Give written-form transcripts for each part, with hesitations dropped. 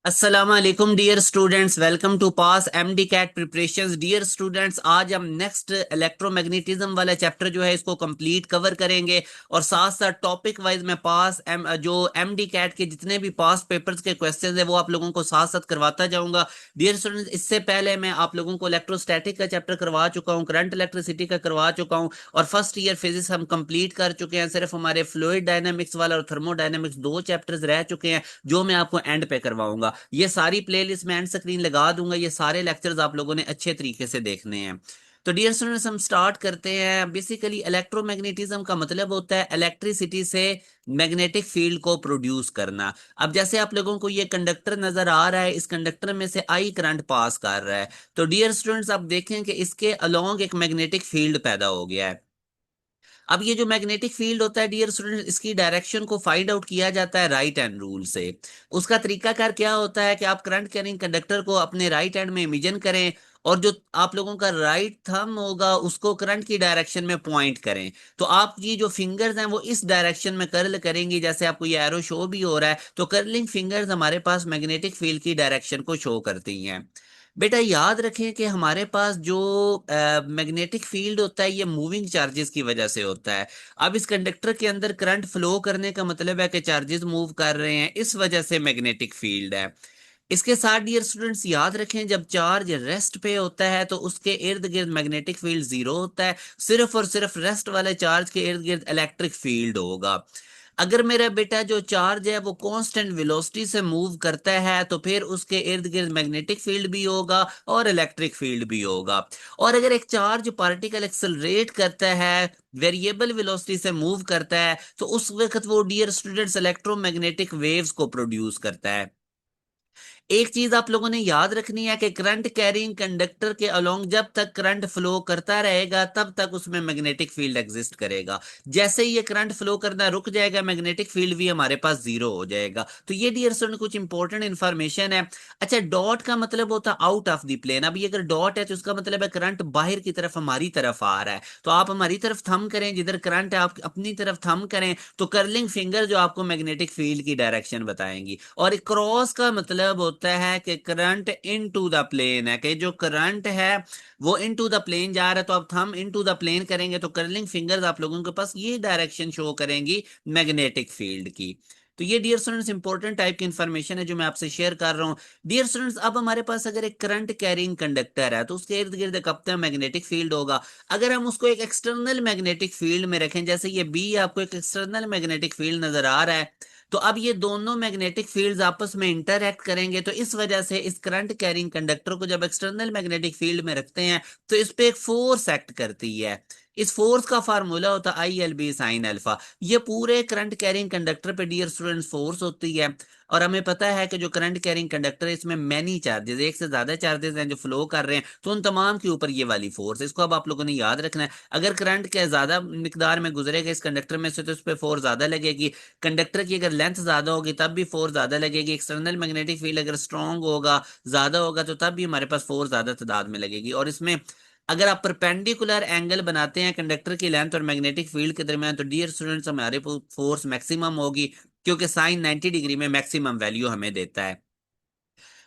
अस्सलाम वालेकुम dear students, welcome to pass MDCAT preparations. Dear students, आज हम नेक्स्ट इलेक्ट्रोमैग्नेटिज्म वाला चैप्टर जो है इसको कंप्लीट कवर करेंगे और साथ साथ टॉपिक वाइज में जो एमडी कैट के जितने भी पास पेपर्स के क्वेश्चंस है वो आप लोगों को साथ साथ करवाता जाऊंगा। डियर स्टूडेंट्स, इससे पहले मैं आप लोगों को इलेक्ट्रोस्टैटिक का चैप्टर करवा चुका हूँ, करंट इलेक्ट्रिसिटी का करवा चुका हूँ और फर्स्ट ईयर फिजिक्स हम कंप्लीट कर चुके हैं। सिर्फ हमारे फ्लूइड डायनामिक्स वाला और थर्मोडायनामिक्स दो चैप्टर्स रह चुके हैं जो मैं आपको एंड पे करवाऊंगा। ये सारी प्लेलिस्ट मैं एंड स्क्रीन लगा दूंगा। ये सारे लेक्चर्स आप लोगों ने अच्छे तरीके से देखने हैं। तो डियर स्टूडेंट्स, हम स्टार्ट करते हैं। बेसिकली इलेक्ट्रोमैग्नेटिज्म का मतलब होता है इलेक्ट्रिसिटी से मैग्नेटिक फील्ड को प्रोड्यूस करना। अब जैसे आप लोगों को ये कंडक्टर नजर आ रहा है, इस कंडक्टर में से आई करंट पास कर रहा है। तो डियर स्टूडेंट्स, आप देखें कि इसके अलोंग एक मैग्नेटिक फील्ड पैदा हो गया है। अब ये जो मैग्नेटिक फील्ड होता है डियर स्टूडेंट, इसकी डायरेक्शन को फाइंड आउट किया जाता है राइट हैंड रूल से। उसका तरीकाकार क्या होता है कि आप करंट कैरिंग कंडक्टर को अपने राइट हैंड में इमेजिन करें और जो आप लोगों का राइट थंब होगा उसको करंट की डायरेक्शन में पॉइंट करें। तो आप ये जो फिंगर्स हैं वो इस डायरेक्शन में कर्ल करेंगी, जैसे आपको ये एरो शो भी हो रहा है। तो कर्लिंग फिंगर्स हमारे पास मैग्नेटिक फील्ड की डायरेक्शन को शो करती हैं। बेटा याद रखें कि हमारे पास जो मैग्नेटिक फील्ड होता है ये मूविंग चार्जेस की वजह से होता है। अब इस कंडक्टर के अंदर करंट फ्लो करने का मतलब है कि चार्जेस मूव कर रहे हैं, इस वजह से मैग्नेटिक फील्ड है। इसके साथ डियर स्टूडेंट्स याद रखें, जब चार्ज रेस्ट पे होता है तो उसके इर्द गिर्द मैग्नेटिक फील्ड जीरो होता है। सिर्फ और सिर्फ रेस्ट वाले चार्ज के इर्द गिर्द इलेक्ट्रिक फील्ड होगा। अगर मेरा बेटा जो चार्ज है वो कांस्टेंट वेलोसिटी से मूव करता है तो फिर उसके इर्द गिर्द मैग्नेटिक फील्ड भी होगा और इलेक्ट्रिक फील्ड भी होगा। और अगर एक चार्ज पार्टिकल एक्सेलरेट करता है, वेरिएबल वेलोसिटी से मूव करता है, तो उस वक्त वो डियर स्टूडेंट्स इलेक्ट्रोमैग्नेटिक वेव्स को प्रोड्यूस करता है। एक चीज आप लोगों ने याद रखनी है कि करंट कैरिंग कंडक्टर के अलोंग जब तक करंट फ्लो करता रहेगा तब तक उसमें मैग्नेटिक फील्ड एग्जिस्ट करेगा। जैसे ही ये करंट फ्लो करना रुक जाएगा मैग्नेटिक फील्ड भी हमारे पास जीरो हो जाएगा। तो ये डियर स्टूडेंट कुछ इंपॉर्टेंट इंफॉर्मेशन है। अच्छा, डॉट का मतलब होता है आउट ऑफ द प्लेन। अब ये अगर डॉट है तो उसका मतलब है करंट बाहर की तरफ हमारी तरफ आ रहा है। तो आप हमारी तरफ थंब करें, जिधर करंट है आप अपनी तरफ थंब करें, तो कर्लिंग फिंगर जो आपको मैग्नेटिक फील्ड की डायरेक्शन बताएंगी। और क्रॉस का मतलब होता है कि करंट इनटू द प्लेन है, कि जो करंट है वो इनटू द प्लेन जा रहा है। तो आप थंब इनटू द प्लेन करेंगे तो कर्लिंग फिंगर्स आप लोगों के पास ये डायरेक्शन शो करेंगी मैग्नेटिक फील्ड की। तो ये डियर स्टूडेंट्स इंपॉर्टेंट टाइप की इंफॉर्मेशन है जो मैं आपसे शेयर कर रहा हूँ। डियर स्टूडेंट्स, अब हमारे पास अगर एक करंट कैरिंग कंडक्टर है तो उसके इर्द गिर्द एक अपना मैग्नेटिक फील्ड होगा। अगर हम उसको एक एक्सटर्नल मैग्नेटिक फील्ड में रखें, जैसे ये बी आपको एक एक्सटर्नल मैग्नेटिक फील्ड नजर आ रहा है, तो अब ये दोनों मैग्नेटिक फील्ड्स आपस में इंटरएक्ट करेंगे। तो इस वजह से इस करंट कैरिंग कंडक्टर को जब एक्सटर्नल मैग्नेटिक फील्ड में रखते हैं तो इस पे एक फोर्स एक्ट करती है। इस फोर्स का फार्मूला होता है I L B sine alpha. ये पूरे करंट कैरिंग कंडक्टर पे डियर स्टूडेंट्स फोर्स होती है। और हमें पता है कि जो करंट कैरिंग कंडक्टर है इसमें मैनी चार्जेस, एक से ज्यादा चार्जेस हैं जो फ्लो कर रहे हैं, तो उन तमाम के ऊपर ये वाली फोर्स है। इसको अब आप लोगों ने याद रखना है। अगर करंट के ज्यादा मिकदार में गुजरेगा इस कंडक्टर में से तो इस पे फोर्स ज्यादा लगेगी। कंडक्टर की अगर लेंथ ज्यादा होगी तब भी फोर्स ज्यादा लगेगी। एक्सटर्नल मैग्नेटिक फील्ड अगर स्ट्रांग होगा, ज्यादा होगा, तो तब भी हमारे पास फोर्स ज्यादा तादाद में लगेगी। और इसमें अगर आप परपेंडिकुलर एंगल बनाते हैं कंडक्टर की लेंथ और मैग्नेटिक फील्ड के दरमियान तो डियर स्टूडेंट्स हमारे फोर्स मैक्सिमम होगी, क्योंकि साइन 90 डिग्री में मैक्सिमम वैल्यू हमें देता है।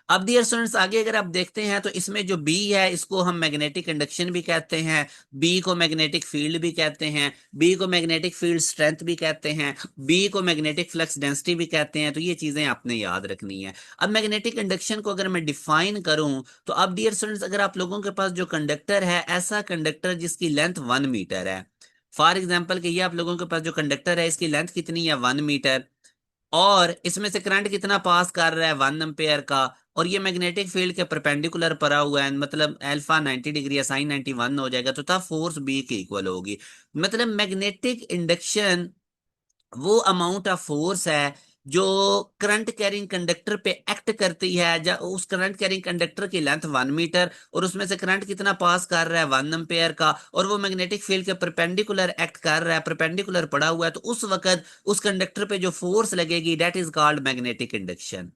अब डियर स्टूडेंट्स आगे अगर आप देखते हैं तो इसमें जो बी है इसको हम मैग्नेटिक इंडक्शन भी कहते हैं, बी को मैग्नेटिक फील्ड भी कहते हैं, बी को मैग्नेटिक फील्ड स्ट्रेंथ भी कहते हैं, बी को मैग्नेटिक फ्लक्स डेंसिटी भी कहते हैं। तो ये चीजें आपने याद रखनी है। अब मैग्नेटिक इंडक्शन को अगर मैं डिफाइन करूं तो अब डियर स्टूडेंट्स अगर आप लोगों के पास जो कंडक्टर है, ऐसा कंडक्टर जिसकी लेंथ 1 मीटर है, फॉर एग्जाम्पल कि ये आप लोगों के पास जो कंडक्टर है इसकी लेंथ कितनी है 1 मीटर, और इसमें से करंट कितना पास कर रहा है 1 एम्पेयर का, और ये मैग्नेटिक फील्ड के परपेंडिकुलर पड़ा हुआ है, मतलब अल्फा 90 डिग्री या साइन 91 हो जाएगा, तो तब फोर्स बी के इक्वल होगी। मतलब मैग्नेटिक इंडक्शन वो अमाउंट ऑफ फोर्स है जो करंट कैरिंग कंडक्टर पे एक्ट करती है। जब उस करंट कैरिंग कंडक्टर की लेंथ 1 मीटर और उसमें से करंट कितना पास कर रहा है 1 एम्पेयर का, और वो मैग्नेटिक फील्ड के परपेंडिकुलर एक्ट कर रहा है, परपेंडिकुलर पड़ा हुआ है, तो उस वक्त उस कंडक्टर पे जो फोर्स लगेगी that is called magnetic induction.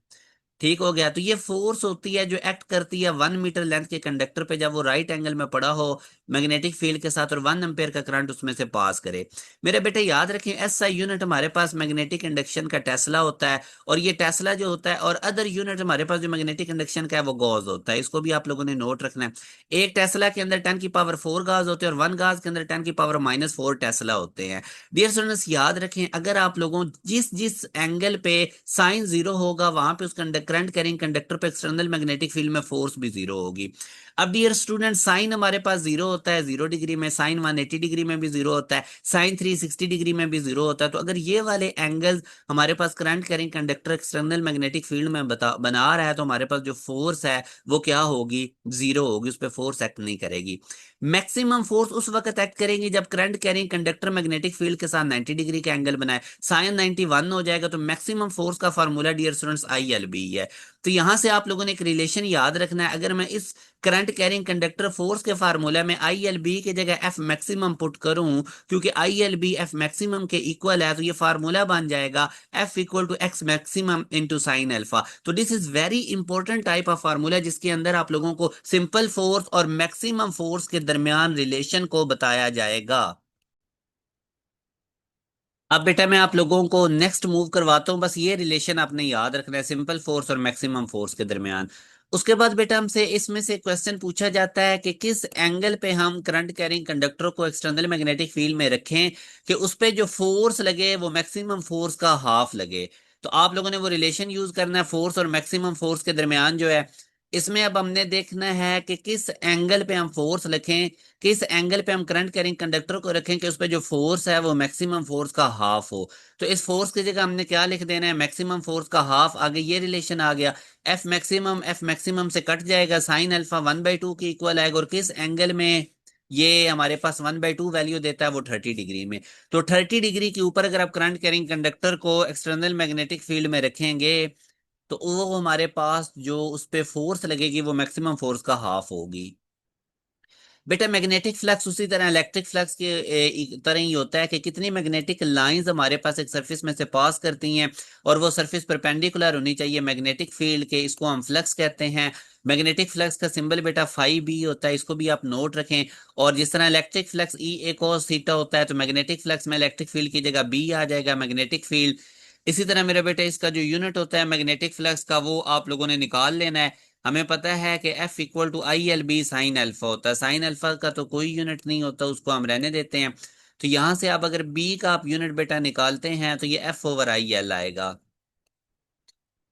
ठीक हो गया। तो ये फोर्स होती है जो एक्ट करती है 1 मीटर लेंथ के कंडक्टर पे जब वो राइट एंगल में पड़ा हो मैग्नेटिक फील्ड के साथ और 1 एम्पेयर का करंट उसमें से पास करे। मेरे बेटे याद रखें एस आई यूनिट हमारे पास मैग्नेटिक इंडक्शन का टेस्ला होता है, और ये टेस्ला जो होता है, और अदर यूनिट हमारे पास जो मैग्नेटिक इंडक्शन का है वो गॉस होता है। इसको भी आप लोगों ने नोट रखना है। एक टेस्ला के अंदर 10⁴ गाज होते हैं और 1 गाज के अंदर 10⁻⁻⁴ टेस्ला होते हैं। डियर स्टूडेंट्स याद रखें अगर आप लोगों जिस जिस एंगल पे साइन जीरो होगा वहां पे उस करंट कैरिंग कंडक्टर पे एक्सटर्नल मैग्नेटिक फील्ड में फोर्स भी जीरो होगी। अब डियर स्टूडेंट साइन हमारे पास जीरो होता है 0 डिग्री में, साइन 180 डिग्री में भी जीरो होता है, साइन 360 डिग्री में भी जीरो होता है। तो अगर ये वाले एंगल हमारे पास current carrying conductor external magnetic field में बना रहा है तो हमारे पास जो फोर्स है वो क्या होगी, जीरो होगी, उस पर फोर्स एक्ट नहीं करेगी। मैक्सिमम फोर्स उस वक्त एक्ट करेंगी जब current carrying conductor magnetic field के साथ 90 डिग्री का एंगल बनाए, साइन 91 हो जाएगा। तो मैक्सिमम फोर्स का formula dear students I L B है। तो यहां से आप लोगों ने एक रिलेशन याद रखना है। अगर मैं इस करंट कैरिंग कंडक्टर फोर्स के फार्मूला में आई एल बी की जगह एफ मैक्सिमम पुट करूं, क्योंकि I L B F maximum के इक्वल है, तो ये फार्मूला बन जाएगा F equal to X maximum into sine alpha. तो this is very important type of formula जिसके अंदर आप लोगों को सिंपल फोर्स और मैक्सिमम फोर्स के दरमियान रिलेशन को बताया जाएगा। अब बेटा मैं आप लोगों को नेक्स्ट मूव करवाता हूं, बस ये रिलेशन आपने याद रखना है सिंपल फोर्स और मैक्सिमम फोर्स के दरमियान। उसके बाद बेटा हमसे इसमें से क्वेश्चन पूछा जाता है कि किस एंगल पे हम करंट कैरिंग कंडक्टर को एक्सटर्नल मैग्नेटिक फील्ड में रखें कि उस पे जो फोर्स लगे वो मैक्सिमम फोर्स का हाफ लगे। तो आप लोगों ने वो रिलेशन यूज करना है फोर्स और मैक्सिमम फोर्स के दरमियान जो है। इसमें अब हमने देखना है कि किस एंगल पे हम फोर्स रखें, किस एंगल पे हम करंट कैरिंग कंडक्टर को रखें कि उस पे जो फोर्स है वो मैक्सिमम फोर्स का हाफ हो। तो इस फोर्स की जगह हमने क्या लिख देना है, मैक्सिमम फोर्स का हाफ। आगे ये रिलेशन आ गया, एफ मैक्सिमम से कट जाएगा, साइन अल्फा 1/2 के इक्वल आएगा। और किस एंगल में ये हमारे पास 1/2 वैल्यू देता है वो 30 डिग्री में। तो 30 डिग्री के ऊपर अगर आप करंट कैरिंग कंडक्टर को एक्सटर्नल मैग्नेटिक फील्ड में रखेंगे तो वो हमारे पास जो उस पे फोर्स लगेगी वो मैक्सिमम फोर्स का हाफ होगी। बेटा मैग्नेटिक फ्लक्स उसी तरह इलेक्ट्रिक फ्लक्स के तरह ही होता है कि कितनी मैग्नेटिक लाइंस हमारे पास एक सरफेस में से पास करती हैं और वो सरफेस परपेंडिकुलर होनी चाहिए मैग्नेटिक फील्ड के, इसको हम फ्लक्स कहते हैं। मैग्नेटिक फ्लक्स का सिंबल बेटा फाई बी होता है, इसको भी आप नोट रखें। और जिस तरह इलेक्ट्रिक फ्लक्स ई ए cos थीटा होता है तो मैग्नेटिक फ्लक्स में इलेक्ट्रिक फील्ड की जगह बी आ जाएगा मैग्नेटिक फील्ड। इसी तरह मेरे बेटे इसका जो यूनिट होता है मैग्नेटिक फ्लक्स का वो आप लोगों ने निकाल लेना है। हमें पता है कि F equal to I L B sine alpha होता है, साइन अल्फा का तो कोई यूनिट नहीं होता, उसको हम रहने देते हैं। तो यहां से आप अगर बी का आप यूनिट बेटा निकालते हैं तो ये एफ ओवर आई एल आएगा।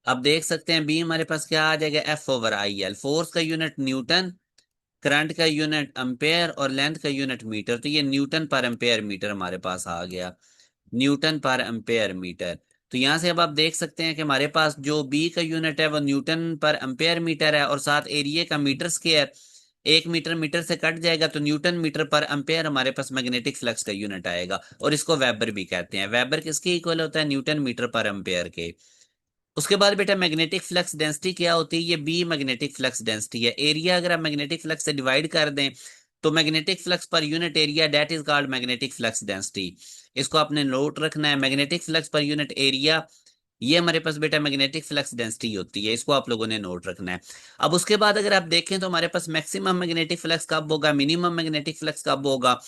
अब देख सकते हैं बी हमारे पास क्या आ जाएगा, F over I L. Force का यूनिट न्यूटन, करंट का यूनिट एम्पेयर और लेंथ का यूनिट मीटर। तो ये न्यूटन पर एम्पेयर मीटर हमारे पास आ गया, न्यूटन पर एम्पेयर मीटर। तो यहां से अब आप देख सकते हैं कि हमारे पास जो बी का यूनिट है वो न्यूटन पर एम्पेयर मीटर है और साथ एरिया का मीटर स्क्वायर, 1 मीटर मीटर से कट जाएगा तो न्यूटन मीटर पर एम्पेयर हमारे पास मैग्नेटिक फ्लक्स का यूनिट आएगा। और इसको वेबर भी कहते हैं। वेबर किसके इक्वल होता है, न्यूटन मीटर पर एम्पेयर के। उसके बाद बेटा मैग्नेटिक फ्लक्स डेंसिटी क्या होती है, ये बी मैग्नेटिक फ्लक्स डेंसिटी है। एरिया अगर आप मैग्नेटिक फ्लक्स से डिवाइड कर दें तो magnetic flux per unit area that is called magnetic flux density. इसको आपने नोट रखना है, magnetic flux per unit area ये हमारे पास बेटा मैग्नेटिक फ्लक्स डेंसिटी होती है, इसको आप लोगों ने नोट रखना है। अब उसके बाद अगर आप देखें तो हमारे पास मैक्सिमम मैग्नेटिक फ्लक्स कब होगा, मिनिमम मैग्नेटिक फ्लक्स कब होगा।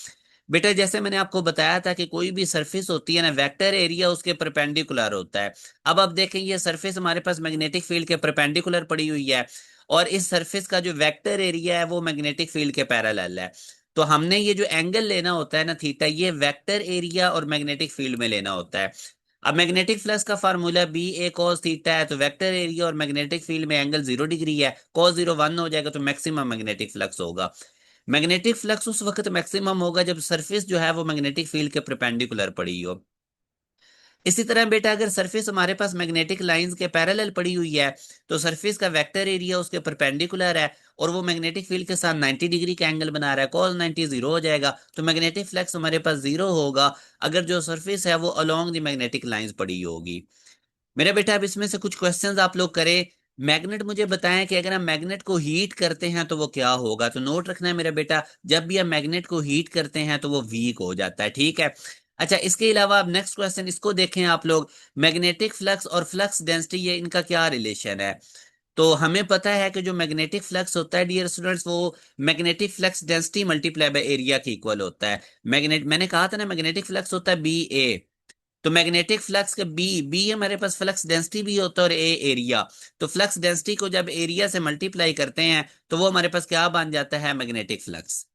बेटा जैसे मैंने आपको बताया था कि कोई भी सरफेस होती है ना वेक्टर एरिया उसके परपेंडिकुलर होता है। अब आप देखें ये सरफेस हमारे पास मैग्नेटिक फील्ड के परपेंडिकुलर पड़ी हुई है और इस सरफेस का जो वेक्टर एरिया है वो मैग्नेटिक फील्ड के पैरेलल है। तो हमने ये जो एंगल लेना होता है ना थीटा, ये वेक्टर एरिया और मैग्नेटिक फील्ड में लेना होता है। अब मैग्नेटिक फ्लक्स का फार्मूला बी ए कॉस थीटा है, तो वेक्टर एरिया और मैग्नेटिक फील्ड में एंगल 0 डिग्री है, कॉस 0 1 हो जाएगा तो मैक्सिमम मैग्नेटिक फ्लक्स होगा। मैग्नेटिक फ्लक्स उस वक्त मैक्सिमम होगा जब सरफेस जो है वो मैग्नेटिक फील्ड के परपेंडिकुलर पड़ी हो। इसी तरह बेटा अगर सरफेस हमारे पास मैग्नेटिक लाइंस के पैरेलल पड़ी हुई है तो सरफेस का वेक्टर एरिया उसके परपेंडिकुलर है और वो मैग्नेटिक फील्ड के साथ 90 डिग्री का एंगल बना रहा है, cos 90 जीरो हो जाएगा। तो मैग्नेटिक फ्लक्स हमारे पास जीरो होगा अगर जो सरफेस है वो अलोंग द मैग्नेटिक लाइंस पड़ी होगी। मेरा बेटा अब इसमें से कुछ क्वेश्चंस आप लोग करें। मैग्नेट मुझे बताएं कि अगर हम मैग्नेट को हीट करते हैं तो वो क्या होगा। तो नोट रखना है मेरा बेटा, जब भी हम मैग्नेट को हीट करते हैं तो वो वीक हो जाता है, ठीक है। अच्छा, इसके अलावा अब नेक्स्ट क्वेश्चन इसको देखें आप लोग, मैग्नेटिक फ्लक्स और फ्लक्स डेंसिटी, ये इनका क्या रिलेशन है? तो हमें पता है कि जो मैग्नेटिक फ्लक्स होता है डियर स्टूडेंट्स, वो magnetic flux density multiply by area के इक्वल होता है। मैग्नेट मैंने कहा था ना, मैग्नेटिक फ्लक्स होता है बी ए। तो मैग्नेटिक फ्लक्स के बी बी हमारे पास फ्लक्स डेंसिटी भी होता है और ए एरिया। तो फ्लक्स डेंसिटी को जब एरिया से मल्टीप्लाई करते हैं तो वो हमारे पास क्या बन जाता है? Magnetic flux.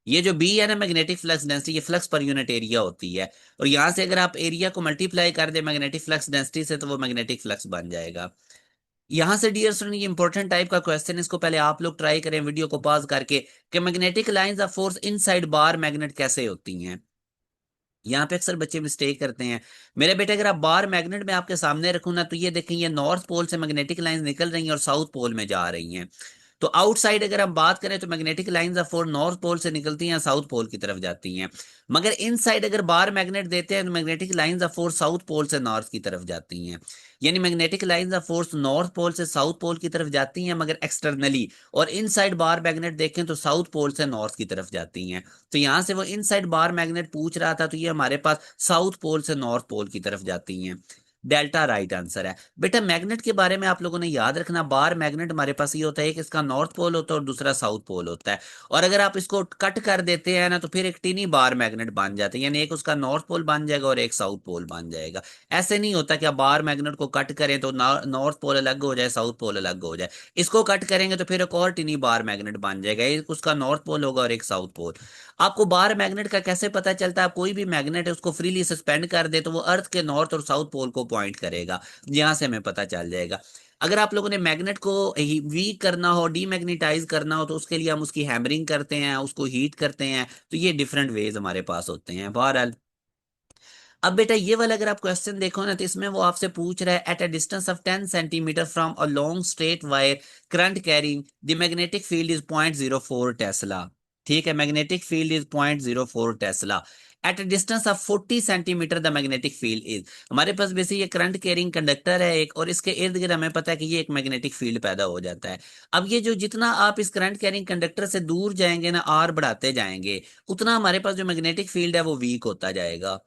ये जो बी है ना, मैग्नेटिक फ्लक्स डेंसिटी, ये फ्लक्स पर यूनिट एरिया होती है। और यहां से अगर आप एरिया को मल्टीप्लाई कर दे मैग्नेटिक फ्लक्स डेंसिटी से तो वो मैग्नेटिक फ्लक्स बन जाएगा। यहां से डियर स्टूडेंट, ये इंपॉर्टेंट टाइप का क्वेश्चन, इसको पहले आप लोग ट्राई करें वीडियो को पॉज करके, कि magnetic lines of force inside bar magnet कैसे होती हैं। यहाँ पे अक्सर बच्चे मिस्टेक करते हैं। मेरे बेटे, अगर आप बार मैग्नेट में आपके सामने रखूँ ना, तो ये देखें, ये नॉर्थ पोल से मैग्नेटिक लाइंस निकल रही हैं और साउथ पोल में जा रही हैं। तो आउटसाइड अगर हम बात करें तो magnetic lines of force north pole से निकलती हैं, साउथ पोल की तरफ जाती हैं। मगर इनसाइड अगर बार मैग्नेट देते हैं तो magnetic lines of force south pole से नॉर्थ की तरफ जाती हैं। यानी magnetic lines of force north pole से साउथ पोल की तरफ जाती हैं मगर एक्सटर्नली, और इनसाइड बार मैग्नेट देखें तो साउथ पोल से नॉर्थ की तरफ जाती हैं। तो यहां से वो इनसाइड बार मैग्नेट पूछ रहा था, तो ये हमारे पास साउथ पोल से नॉर्थ पोल की तरफ जाती हैं। डेल्टा राइट आंसर है। बेटा, मैग्नेट के बारे में आप लोगों ने याद रखना, बार मैग्नेट हमारे पास ये होता है कि इसका नॉर्थ पोल होता है और दूसरा साउथ पोल होता है। और अगर आप इसको कट कर देते हैं ना, तो फिर एक टिनी बार मैग्नेट बन जाते हैं, यानी एक उसका नॉर्थ पोल बन जाएगा और एक साउथ पोल बन जाएगा। ऐसे नहीं होता कि आप बार मैग्नेट को कट करें तो नॉर्थ पोल अलग हो जाए, साउथ पोल अलग हो जाए। इसको कट करेंगे तो फिर एक और टिनी बार मैग्नेट बन जाएगा, एक उसका नॉर्थ पोल होगा और एक साउथ पोल। आपको बार मैग्नेट का कैसे पता चलता है? आप कोई भी मैग्नेट है उसको फ्रीली सस्पेंड कर दे तो वो अर्थ के नॉर्थ और साउथ पोल को पॉइंट करेगा। यहां से हमें पता चल जाएगा। अगर आप लोगों ने मैग्नेट को वीक करना हो, डीमैग्नेटाइज करना हो, तो उसके लिए हम उसकी हैमरिंग करते हैं, उसको हीट करते हैं। तो ये डिफरेंट वेज हमारे पास होते हैं बहरहाल। अब बेटा, ये वाला अगर आप क्वेश्चन देखो ना, तो इसमें वो आपसे पूछ रहा है, at a distance of 10 centimetre from a long straight wire current carrying the magnetic field is 0.04 Tesla. ठीक है, magnetic field is 0.04 Tesla. At a distance of 40 centimetre the magnetic field is. हमारे पास वैसे ये करंट कैरिंग कंडक्टर है एक, और इसके इर्द गिर्द हमें पता है कि ये एक मैग्नेटिक फील्ड पैदा हो जाता है। अब ये जो जितना आप इस करंट कैरिंग कंडक्टर से दूर जाएंगे ना, आर बढ़ाते जाएंगे, उतना हमारे पास जो मैग्नेटिक फील्ड है वो वीक होता जाएगा।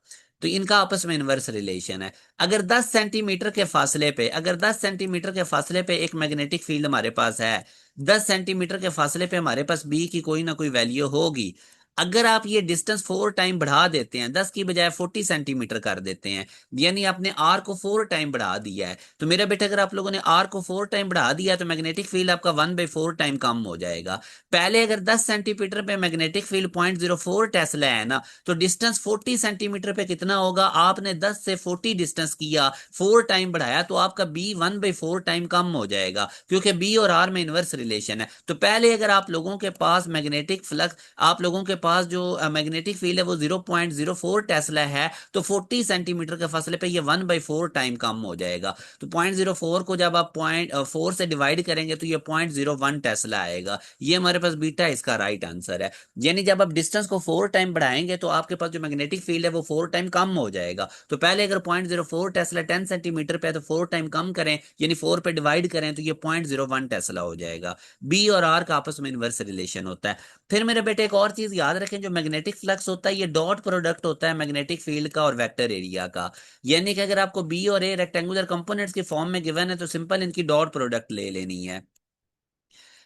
तो इनका आपस में इनवर्स रिलेशन है। अगर 10 सेंटीमीटर के फासले पे, अगर 10 सेंटीमीटर के फासले पे एक मैग्नेटिक फील्ड हमारे पास है, 10 सेंटीमीटर के फासले पे हमारे पास बी की कोई ना कोई वैल्यू होगी। अगर आप ये डिस्टेंस 4 टाइम बढ़ा देते हैं, 10 की बजाय 40 सेंटीमीटर कर देते हैं, यानी आपने आर को 4 टाइम बढ़ा दिया है, तो मेरा बेटा, अगर आप लोगों ने आर को 4 टाइम बढ़ा दिया तो मैग्नेटिक फील्ड आपका 1/4 टाइम कम हो जाएगा। पहले अगर 10 सेंटीमीटर पे मैग्नेटिक फील्ड 0.04 टेस्ला है ना, तो डिस्टेंस 40 सेंटीमीटर पे कितना होगा? आपने 10 से 40 डिस्टेंस किया, 4 टाइम बढ़ाया, तो आपका बी 1/4 टाइम कम हो जाएगा, क्योंकि बी और आर में इनवर्स रिलेशन है। तो पहले अगर आप लोगों के पास मैग्नेटिक फ्लक्स, आप लोगों के पास जो मैग्नेटिक फील्ड है वो 0.04 टेस्ला है, तो 40 सेंटीमीटर के फासले पे ये 1/4 टाइम कम हो जाएगा। तो 0.04 को जब आप 0.4 से डिवाइड करेंगे तो ये 0.01 टेस्ला आएगा। ये हमारे पास बीटा इसका राइट आंसर है। यानी जब आप डिस्टेंस को 4 टाइम बढ़ाएंगे तो आपके पास जो मैग्नेटिक फील्ड है वो 4 टाइम कम हो जाएगा। तो पहले अगर 0.04 टेस्ला 10 सेंटीमीटर पे है तो 4 टाइम कम करें, यानी 4 पे डिवाइड करें तो ये 0.01 टेस्ला हो जाएगा। बी और आर का आपस में इनवर्स रिलेशन होता है। फिर मेरे बेटे, एक और चीज याद रखें, जो मैग्नेटिक फ्लक्स होता है ये डॉट प्रोडक्ट होता है मैग्नेटिक फील्ड का और वेक्टर एरिया का। यानी कि अगर आपको बी और ए रेक्टेंगुलर कंपोनेंट्स की फॉर्म में गिवन है तो सिंपल इनकी डॉट प्रोडक्ट ले लेनी है।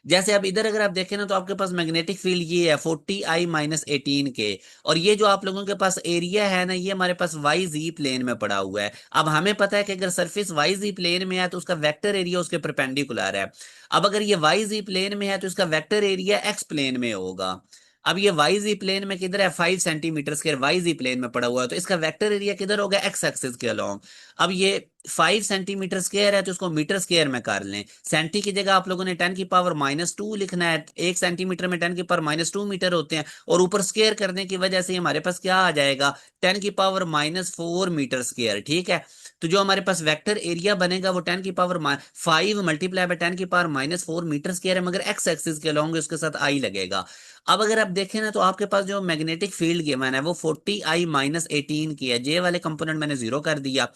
जैसे अब इधर अगर आप देखें ना, तो आपके पास मैग्नेटिक फील्ड ये है 40I-18 के, और ये जो आप लोगों के पास एरिया है ना, ये हमारे पास वाई जी प्लेन में पड़ा हुआ है। अब हमें पता है कि अगर सरफेस वाई जी प्लेन में है तो उसका वेक्टर एरिया उसके परपेंडिकुलर है। अब अगर ये वाई जी प्लेन में है तो इसका वेक्टर एरिया एक्स प्लेन में होगा। अब ये वाई जी प्लेन में किधर है? 5 सेंटीमीटर स्क्वायर वाई जी प्लेन में पड़ा हुआ है, तो इसका वेक्टर एरिया किधर होगा? एक्स एक्सिस के अलोंग। अब ये 5 सेंटीमीटर स्क्वायर है तो इसको मीटर स्क्वायर में कर लें। सेंटी की जगह आप लोगों ने 10⁻²² लिखना है। 1 सेंटीमीटर में 10⁻²मीटर होते हैं, और ऊपर स्क्वायर करने की वजह से हमारे पास क्या आ जाएगा? 10⁻⁴मीटर स्क्वायर। ठीक है, तो जो हमारे पास वेक्टर एरिया बनेगा वो 10⁵ मल्टीप्लाई बाय 10⁻⁴मीटर स्क्वायर है, मगर एक्स एक्सिस के अलोंग उसके साथ आई लगेगा। अब अगर आप देखें ना, तो आपके पास जो मैग्नेटिक फील्ड गिवन है वो 40I-18 की है। जे वाले कंपोनेंट मैंने जीरो कर दिया।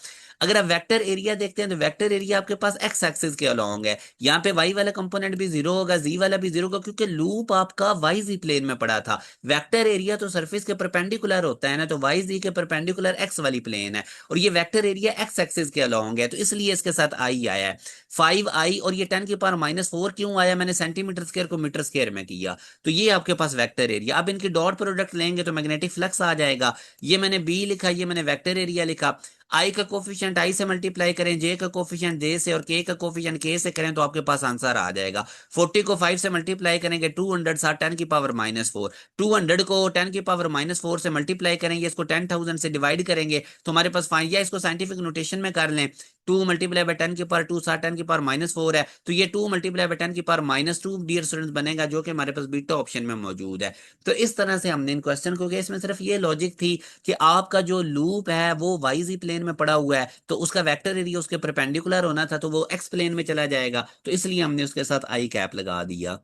अगर आप वेक्टर एरिया देखते हैं तो वेक्टर एरिया आपके पास एक्स एक्सिस के अलोंग है, यहाँ पे वाई वाला कंपोनेंट भी जीरो होगा, जी वाला भी जीरो होगा, क्योंकि लूप आपका वाई जी प्लेन में पड़ा था। वेक्टर एरिया तो सरफेस के परपेंडिकुलर होता है ना, तो वाई जी के परपेंडिकुलर एक्स वाली प्लेन है, और ये वेक्टर एरिया एक्स एक्सिस के अलोंग है, तो इसलिए इसके साथ आई आया है 5i। और ये 10⁻⁴ क्यों आया, मैंने सेंटीमीटर स्क्वायर को मीटर स्क्वायर में किया, तो ये आपके पास वेक्टर एरिया। अब इनकी डॉट प्रोडक्ट लेंगे तो मैग्नेटिक फ्लक्स आ जाएगा। ये मैंने बी लिखा, ये मैंने वेक्टर एरिया लिखा। आई का कोफिशिएंट आई से मल्टीप्लाई करें, जे का कोफिशिएंट जे से, और के का कोफिशिएंट के से करें, तो आपके पास आंसर आ जाएगा। 40 को 5 से मल्टीप्लाई करेंगे 200 साथ 10⁻⁻⁴। 200 को 10⁻⁴ से मल्टीप्लाई करेंगे, इसको 10,000 से डिवाइड करेंगे, तो हमारे पास फाइन, या इसको साइंटिफिक नोटेशन में कर लें, 2 मल्टीप्लाई बाय 10⁻², साथ 10⁻⁴ है, तो ये 2 मल्टीप्लाई बाय 10⁻², डियर स्टूडेंट्स, बनेगा, जो कि हमारे पास बीटा ऑप्शन में मौजूद है। तो इस तरह से हमने इन क्वेश्चन को किया। इसमें सिर्फ ये लॉजिक थी कि आपका जो लूप है वो वाईजी प्लेन में पड़ा हुआ है, तो उसका वेक्टर एरिया उसके परपेंडिकुलर होना था, तो वो एक्स प्लेन में चला जाएगा, तो इसलिए हमने उसके साथ आई कैप लगा दिया।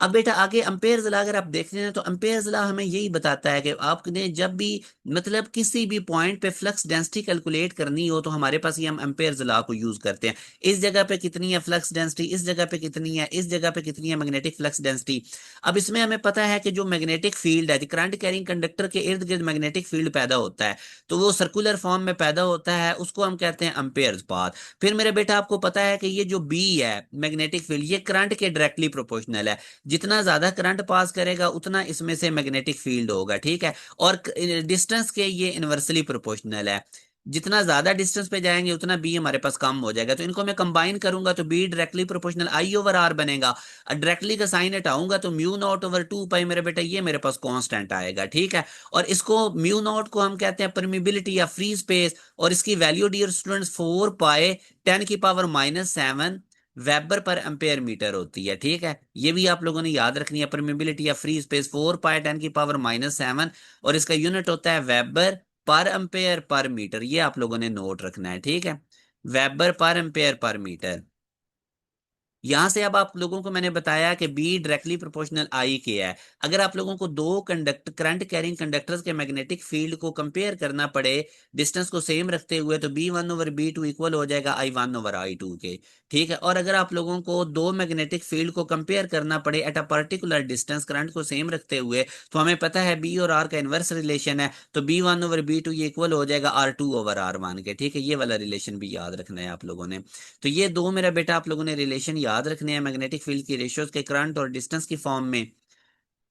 अब बेटा आगे अम्पेयर ला अगर आप देख रहे हैं, तो अम्पेयर ला हमें यही बताता है कि आपने जब भी मतलब किसी भी पॉइंट पे फ्लक्स डेंसिटी कैलकुलेट करनी हो, तो हमारे पास ये हम अम्पेयर ला को यूज करते हैं। इस जगह पे कितनी है फ्लक्स डेंसिटी, इस जगह पे कितनी है, इस जगह पे कितनी है मैग्नेटिक फ्लक्स डेंसिटी। अब इसमें हमें पता है कि जो मैग्नेटिक फील्ड है, करंट कैरिंग कंडक्टर के इर्द गिर्द मैग्नेटिक फील्ड पैदा होता है, तो वो सर्कुलर फॉर्म में पैदा होता है, उसको हम कहते हैं अम्पेयर पाथ। फिर मेरे बेटा आपको पता है कि ये जो बी है मैग्नेटिक फील्ड, ये करंट के डायरेक्टली प्रोपोर्शनल है, जितना ज्यादा करंट पास करेगा उतना इसमें से मैग्नेटिक फील्ड होगा, ठीक है। और डिस्टेंस के ये इनवर्सली प्रोपोर्शनल है, जितना ज्यादा डिस्टेंस पे जाएंगे उतना बी हमारे पास कम हो जाएगा, तो इनको मैं कंबाइन करूंगा तो B directly proportional I over R बनेगा। डायरेक्टली का साइन हटाऊंगा तो म्यू नॉट ओवर 2 पाई, मेरे बेटा ये मेरे पास कांस्टेंट आएगा, ठीक है। और इसको म्यू नॉट को हम कहते हैं परमिबिलिटी या फ्री स्पेस, और इसकी वैल्यू डियर स्टूडेंट्स 4 पाई 10⁻⁷ वेबर पर एम्पेयर मीटर होती है, ठीक है। ये भी आप लोगों ने याद रखनी है, परमेबिलिटी या फ्री स्पेस 4 पाई 10⁻⁷, और इसका यूनिट होता है weber per ampere per metre, ये आप लोगों ने नोट रखना है, ठीक है। Weber per ampere per metre. यहां से अब आप लोगों को मैंने बताया कि बी डायरेक्टली प्रोपोर्शनल आई के है। अगर आप लोगों को दो करंट कैरिंग कंडक्टर्स के मैग्नेटिक फील्ड को कंपेयर करना पड़े डिस्टेंस को सेम रखते हुए, तो B1/B2 इक्वल हो जाएगा I1/I2 के, ठीक है। और अगर आप लोगों को दो मैग्नेटिक फील्ड को कंपेयर करना पड़े at a particular distance current को सेम रखते हुए, तो हमें पता है बी और आर का इनवर्स रिलेशन है, तो B1/B2 ये इक्वल हो जाएगा R2/R1 के, ठीक है। ये वाला रिलेशन भी याद रखना है आप लोगों ने। तो ये दो मेरा बेटा आप लोगों ने रिलेशन याद रखने हैं मैग्नेटिक फील्ड की रेशियोज के करंट और डिस्टेंस की फॉर्म में।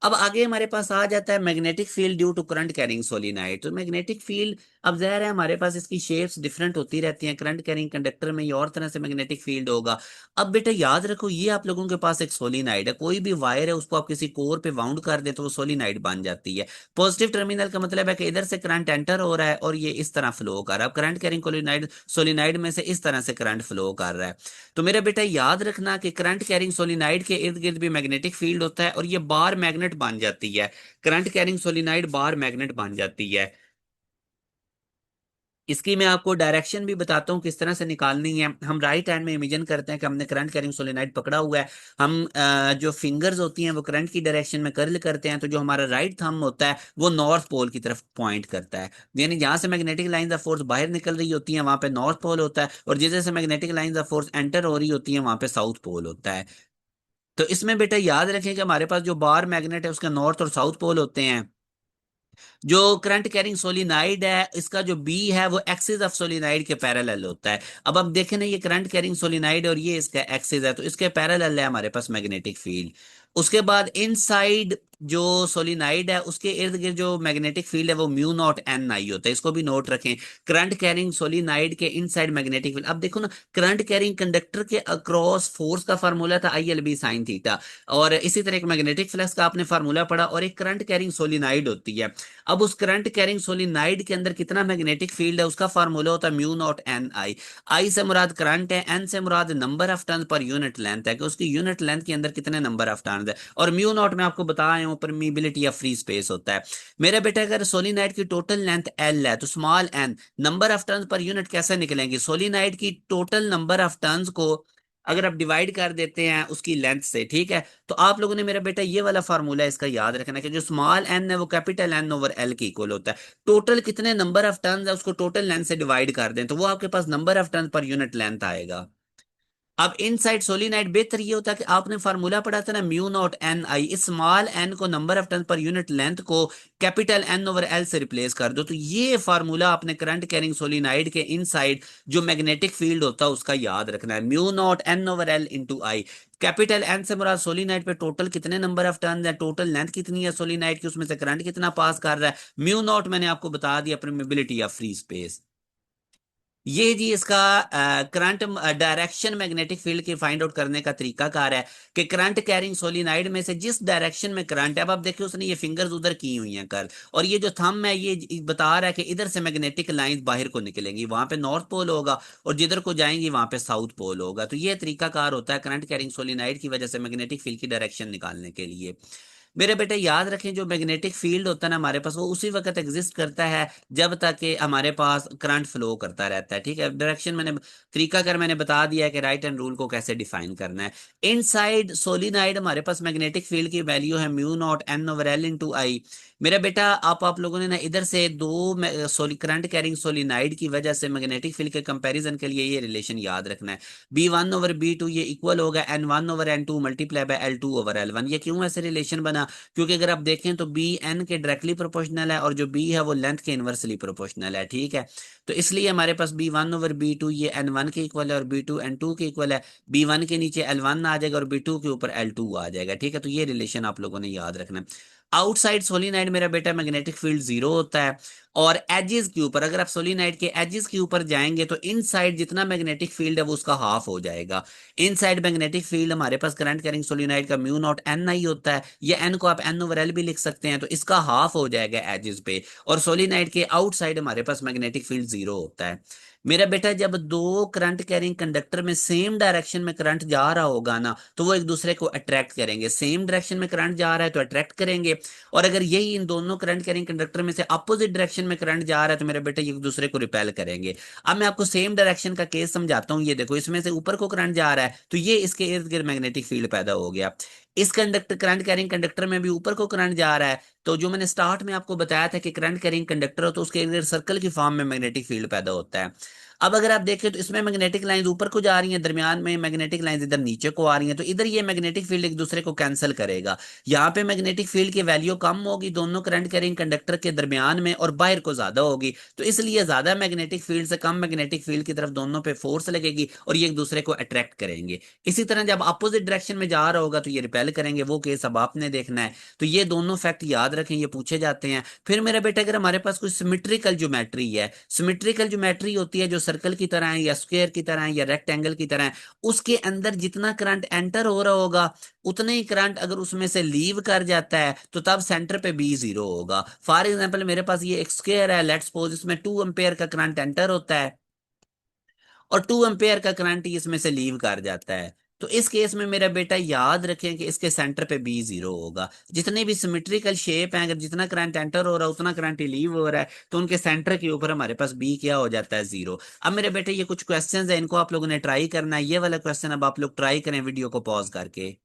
अब आगे हमारे पास आ जाता है magnetic field due to current carrying solenoid. तो मैग्नेटिक फील्ड, अब जाहिर है हमारे पास इसकी शेप्स डिफरेंट होती रहती हैं, करंट कैरिंग कंडक्टर में ये और तरह से मैग्नेटिक फील्ड होगा। अब बेटा याद रखो, ये आप लोगों के पास एक सोलिनॉइड है, कोई भी वायर है उसको आप किसी कोर पे वाउंड कर दे तो वो सोलिनॉइड बन जाती है। पॉजिटिव टर्मिनल का मतलब है कि इधर से करंट एंटर हो रहा है और ये इस तरह फ्लो कर रहा है। अब करंट कैरिंग सोलिनॉइड सोलिनॉइड में से इस तरह से करंट फ्लो कर रहा है। तो मेरा बेटा याद रखना कि करंट कैरिंग सोलिनॉइड के इर्द गिर्द भी मैग्नेटिक फील्ड होता है, और ये बार मैग्नेट बन जाती है। Current carrying solenoid bar magnet बन जाती है। इसकी मैं आपको डायरेक्शन भी बताता हूँ किस तरह से निकालनी है। हम राइट हैंड में इमेजिन करते हैं कि हमने करंट कैरिंग सोलेनोइड पकड़ा हुआ है। हम जो फिंगर्स होती हैं वो करंट की डायरेक्शन में कर्ल करते हैं, तो जो हमारा राइट थंब होता है वो नॉर्थ पोल की तरफ पॉइंट करता है। यानी जहां से मैग्नेटिक लाइंस ऑफ फोर्स बाहर निकल रही होती हैं वहां पे नॉर्थ पोल होता है, और जिस जैसे magnetic lines of force enter हो रही होती हैं वहां पे साउथ पोल होता है। तो इसमें बेटा याद रखें कि हमारे पास जो बार मैग्नेट है उसका नॉर्थ और साउथ पोल होते हैं। जो करंट कैरिंग सोलिनाइड है इसका जो बी है वो एक्सिस ऑफ सोलिनाइड के पैरेलल होता है। अब देखें ना, ये करंट कैरिंग सोलिनाइड और ये इसका एक्सिस है, तो इसके पैरेलल है हमारे पास मैग्नेटिक फील्ड। उसके बाद इनसाइड जो सोलिनाइड है उसके इर्द गिर्द जो मैग्नेटिक फील्ड है वो म्यू नॉट एन आई होता है, इसको भी नोट रखें। करंट कैरिंग सोलिनाइड के इनसाइड मैग्नेटिक फील्ड, अब देखो ना, करंट कैरिंग कंडक्टर के अक्रॉस फोर्स का फार्मूला था ILB sin θ, और इसी तरह एक मैग्नेटिक फ्लक्स का आपने फार्मूला पढ़ा, और एक करंट कैरिंग सोलिनाइड होती है। अब उस करंट कैरिंग सोलिनाइड के अंदर कितना मैग्नेटिक फील्ड है उसका फार्मूला होता है mu naught N I. I से मुराद करंट है, एन से मुराद number of turn per unit length है, कि उसकी यूनिट लेंथ के अंदर कितने नंबर ऑफ टर्न है, और म्यू नॉट में आपको बता आया हूं परमीबिलिटी या फ्री स्पेस होता है। मेरे बेटा अगर सोलिनाइड की टोटल लेंथ एल है तो small N number of turn per unit कैसे निकलेंगे, सोलिनाइड की टोटल नंबर ऑफ टर्न्स को अगर आप डिवाइड कर देते हैं उसकी लेंथ से, ठीक है, तो आप लोगों ने मेरा बेटा ये वाला फार्मूला इसका याद रखना है कि जो स्मॉल एन है वो कैपिटल एन ओवर एल के इक्वल होता है। टोटल कितने नंबर ऑफ टर्न्स है उसको टोटल लेंथ से डिवाइड कर दें तो वो आपके पास number of turn per unit length आएगा। अब इनसाइड सोलिनाइड बेहतर ये होता है कि आपने फार्मूला पढ़ा था ना, म्यू नॉट एन आई, इस स्मॉल एन को number of turn per unit length को कैपिटल एन ओवर एल से रिप्लेस कर दो, तो ये फार्मूला आपने करंट कैरिंग सोलिनाइड के इनसाइड जो मैग्नेटिक फील्ड होता है उसका याद रखना है, mu naught N over L into I. Capital N से मुराद सोलिनाइड पे टोटल कितने नंबर ऑफ टर्न है, टोटल लेंथ कितनी है सोलिनाइड की, उसमें से करंट कितना पास कर रहा है। म्यू नॉट मैंने आपको बता दिया परमेबिलिटी ऑफ फ्री स्पेस। ये जी इसका करंट डायरेक्शन मैग्नेटिक फील्ड की फाइंड आउट करने का तरीका कार है कि करंट कैरिंग सोलिनाइड में से जिस डायरेक्शन में करंट है, अब आप देखिए उसने ये फिंगर्स उधर की हुई हैं कर, और ये जो थंब है ये बता रहा है कि इधर से मैग्नेटिक लाइंस बाहर को निकलेंगी, वहां पे नॉर्थ पोल होगा, और जिधर को जाएंगी वहां पे साउथ पोल होगा। तो ये तरीका कार होता है करंट कैरिंग सोलिनाइड की वजह से मैग्नेटिक फील्ड की डायरेक्शन निकालने के लिए। मेरे बेटे याद रखें जो मैग्नेटिक फील्ड होता है ना हमारे पास, वो उसी वक्त एग्जिस्ट करता है जब तक कि हमारे पास करंट फ्लो करता रहता है, ठीक है। डायरेक्शन मैंने तरीका कर मैंने बता दिया है कि राइट हैंड रूल को कैसे डिफाइन करना है। इनसाइड सोलिनाइड हमारे पास मैग्नेटिक फील्ड की वैल्यू है mu naught N over L into I. मेरा बेटा आप लोगों ने ना इधर से दो सोली करंट कैरिंग सोलिनाइड की वजह से मैग्नेटिक फील्ड के कंपैरिजन के लिए ये रिलेशन याद रखना है, B one over B two ये इक्वल होगा N one over N two multiply by L two over L one. ये क्यों ऐसे रिलेशन बना, क्योंकि अगर आप देखें तो बी एन के डायरेक्टली प्रोपोर्शनल है और जो बी है वो लेंथ के इनवर्सली प्रोपोर्शनल है, ठीक है। तो इसलिए हमारे पास B one over B two ये एन वन के इक्वल है और बी टू एन टू के इक्वल है। बी वन के नीचे एल वन आ जाएगा और बी टू के ऊपर एल टू आ जाएगा, ठीक है। तो ये रिलेशन आप लोगों ने याद रखना है। आउटसाइड सोलिनाइड मेरा बेटा मैग्नेटिक फील्ड जीरो होता है, और एजेस के ऊपर अगर आप सोलिनाइड के एजेस के ऊपर जाएंगे तो इनसाइड जितना मैग्नेटिक फील्ड है वो उसका हाफ हो जाएगा। इनसाइड मैग्नेटिक फील्ड हमारे पास करंट कैरिंग सोलिनाइड का म्यू नॉट एन आई होता है, या एन को आप एन ओवर एल भी लिख सकते हैं, तो इसका हाफ हो जाएगा एजेस पे। और सोलिनाइड के आउटसाइड हमारे पास मैग्नेटिक फील्ड जीरो होता है। मेरा बेटा जब दो करंट कैरिंग कंडक्टर में सेम डायरेक्शन में करंट जा रहा होगा ना तो वो एक दूसरे को अट्रैक्ट करेंगे, सेम डायरेक्शन में करंट जा रहा है तो अट्रैक्ट करेंगे, और अगर यही इन दोनों करंट कैरिंग कंडक्टर में से अपोजिट डायरेक्शन में करंट जा रहा है तो मेरे बेटे एक दूसरे को रिपेल करेंगे। अब मैं आपको सेम डायरेक्शन का केस समझाता हूँ, ये देखो इसमें से ऊपर को करंट जा रहा है तो ये इसके इर्द गिर्द मैग्नेटिक फील्ड पैदा हो गया। इस कंडक्टर करंट कैरिंग कंडक्टर में भी ऊपर को करंट जा रहा है, तो जो मैंने स्टार्ट में आपको बताया था कि करंट कैरिंग कंडक्टर हो तो उसके इर्द गिर्द सर्कल की फॉर्म में मैग्नेटिक फील्ड पैदा होता है। अब अगर आप देखें तो इसमें मैग्नेटिक लाइंस ऊपर को जा रही हैं, दरमियान में मैग्नेटिक लाइंस इधर नीचे को आ रही हैं, तो इधर ये मैग्नेटिक फील्ड एक दूसरे को कैंसिल करेगा। यहाँ पे मैग्नेटिक फील्ड की वैल्यू कम होगी दोनों करंट कैरिंग कंडक्टर के दरमियान में, और बाहर को ज्यादा होगी, तो इसलिए ज्यादा मैग्नेटिक फील्ड से कम मैग्नेटिक फील्ड की तरफ दोनों पे फोर्स लगेगी और ये एक दूसरे को अट्रैक्ट करेंगे। इसी तरह जब अपोजिट डायरेक्शन में जा रहा होगा तो ये रिपेल करेंगे, वो केस अब आपने देखना है। तो ये दोनों फैक्ट याद रखें, ये पूछे जाते हैं। फिर मेरा बेटा अगर हमारे पास कोई सिमेट्रिकल ज्योमेट्री है, सिमेट्रिकल ज्योमेट्री होती है जो सर्कल की तरह है या स्क्वायर की तरह है या रेक्टेंगल की तरह है, उसके अंदर जितना करंट एंटर हो रहा होगा उतने ही करंट अगर उसमें से लीव कर जाता है तो तब सेंटर पे बी जीरो होगा। फॉर एग्जांपल मेरे पास ये एक स्क्वायर है, लेट्स सपोज इसमें 2 एम्पेयर का करंट एंटर होता है और 2 एम्पेयर का करंट ही इसमें से लीव कर जाता है, तो इस केस में मेरा बेटा याद रखें कि इसके सेंटर पे बी जीरो होगा। जितने भी सिमेट्रिकल शेप हैं अगर जितना करंट एंटर हो रहा है उतना करंट ही लीव हो रहा है तो उनके सेंटर के ऊपर हमारे पास बी क्या हो जाता है, जीरो। अब मेरे बेटे ये कुछ क्वेश्चंस हैं, इनको आप लोगों ने ट्राई करना है। ये वाला क्वेश्चन अब आप लोग ट्राई करें वीडियो को पॉज करके।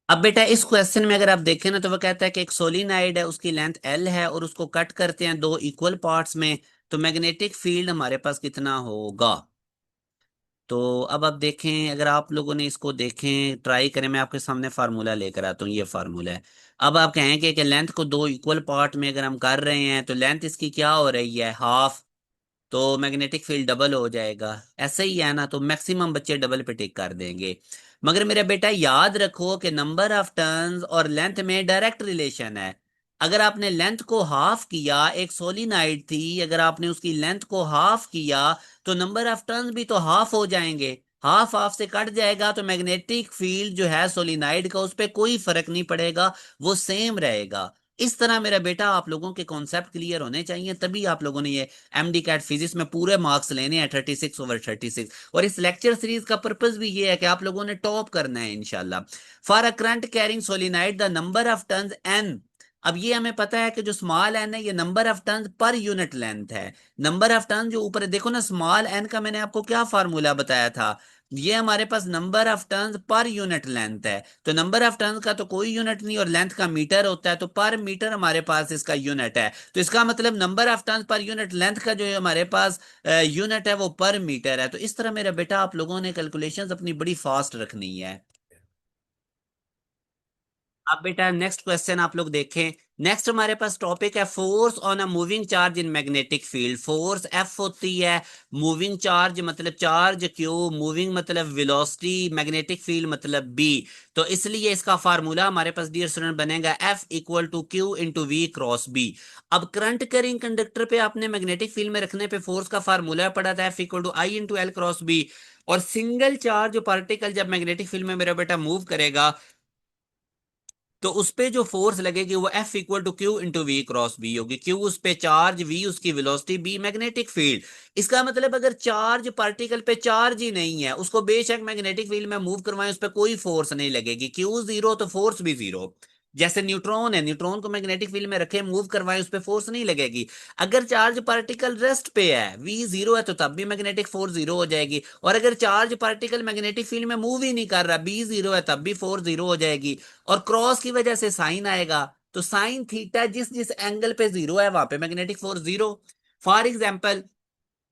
अब बेटा इस क्वेश्चन में अगर आप देखें ना तो वो कहता है कि एक सोलिनाइड है उसकी लेंथ एल है और उसको कट करते हैं दो इक्वल पार्ट्स में, तो मैग्नेटिक फील्ड हमारे पास कितना होगा। तो अब आप देखें, अगर आप लोगों ने इसको देखें ट्राई करें, मैं आपके सामने फार्मूला लेकर आता हूँ, ये फार्मूला है। अब आप कहेंगे कि लेंथ को दो इक्वल पार्ट में अगर हम कर रहे हैं तो लेंथ इसकी क्या हो रही है, हाफ, तो मैग्नेटिक फील्ड डबल हो जाएगा। ऐसे ही है ना, तो मैक्सिमम बच्चे डबल पे टिक कर देंगे। मगर मेरा बेटा याद रखो कि नंबर ऑफ टर्न्स और लेंथ में डायरेक्ट रिलेशन है। अगर आपने लेंथ को हाफ किया, एक सोलिनाइड थी, अगर आपने उसकी लेंथ को हाफ किया तो नंबर ऑफ टर्न्स भी तो हाफ हो जाएंगे, हाफ हाफ से कट जाएगा, तो मैग्नेटिक फील्ड जो है सोलिनाइड का उस पर कोई फर्क नहीं पड़ेगा, वो सेम रहेगा। इस तरह मेरा बेटा आप लोगों के कॉन्सेप्ट क्लियर होने चाहिए, तभी आप लोगों ने ये एमडी कैट फिजिक्स में पूरे मार्क्स लेने हैं 36/36। और इस लेक्चर सीरीज का पर्पस भी ये है कि आप लोगों ने टॉप करना है इंशाल्लाह। For a current carrying solenoid the number of turns N अब ये हमें पता है कि जो स्मॉल एन है ये number of turn per unit length है। नंबर ऑफ टर्न जो ऊपर है, देखो ना, स्मॉल एन का मैंने आपको क्या फार्मूला बताया था, ये हमारे पास number of turns per unit length है। तो नंबर ऑफ टर्न्स का तो कोई यूनिट नहीं, और लेंथ का मीटर होता है, तो पर मीटर हमारे पास इसका यूनिट है। तो इसका मतलब number of turns per unit length का जो है हमारे पास यूनिट है वो पर मीटर है। तो इस तरह मेरा बेटा आप लोगों ने कैलकुलेशंस अपनी बड़ी फास्ट रखनी है। अब बेटा नेक्स्ट क्वेश्चन आप लोग देखें। नेक्स्ट हमारे पास टॉपिक है force on a moving charge in magnetic field. Force F होती है, मूविंग चार्ज मतलब चार्ज क्यू, मूविंग मतलब वेलोसिटी, मैग्नेटिक फील्ड मतलब बी। तो इसलिए इसका फार्मूला हमारे पास डियर स्टूडेंट बनेगा F equal to Q into V cross B. अब करंट कैरिंग कंडक्टर पे आपने मैग्नेटिक फील्ड में रखने पे फोर्स का फार्मूला पढ़ा था F equal to I into L cross B. और सिंगल चार्ज पार्टिकल जब मैग्नेटिक फील्ड में मेरा बेटा मूव करेगा तो उस पे जो फोर्स लगेगी वो F equal to Q into V cross B होगी। क्यू उस पे चार्ज, वी उसकी वेलोसिटी, बी मैग्नेटिक फील्ड। इसका मतलब अगर चार्ज पार्टिकल पे चार्ज ही नहीं है, उसको बेशक मैग्नेटिक फील्ड में मूव करवाएं, उस पर कोई फोर्स नहीं लगेगी। क्यू जीरो तो फोर्स भी जीरो। जैसे न्यूट्रॉन है, न्यूट्रॉन को मैग्नेटिक फील्ड में रखे मूव करवाएं, उस पर फोर्स नहीं लगेगी। अगर चार्ज पार्टिकल रेस्ट पे है, वी जीरो है, तो तब भी मैग्नेटिक फोर्स जीरो हो जाएगी। और अगर चार्ज पार्टिकल मैग्नेटिक फील्ड में मूव ही नहीं कर रहा, बी जीरो है, तब भी फोर्स जीरो हो जाएगी। और क्रॉस की वजह से साइन आएगा, तो साइन थीटा जिस जिस एंगल पे जीरो है वहां पे magnetic force zero. For example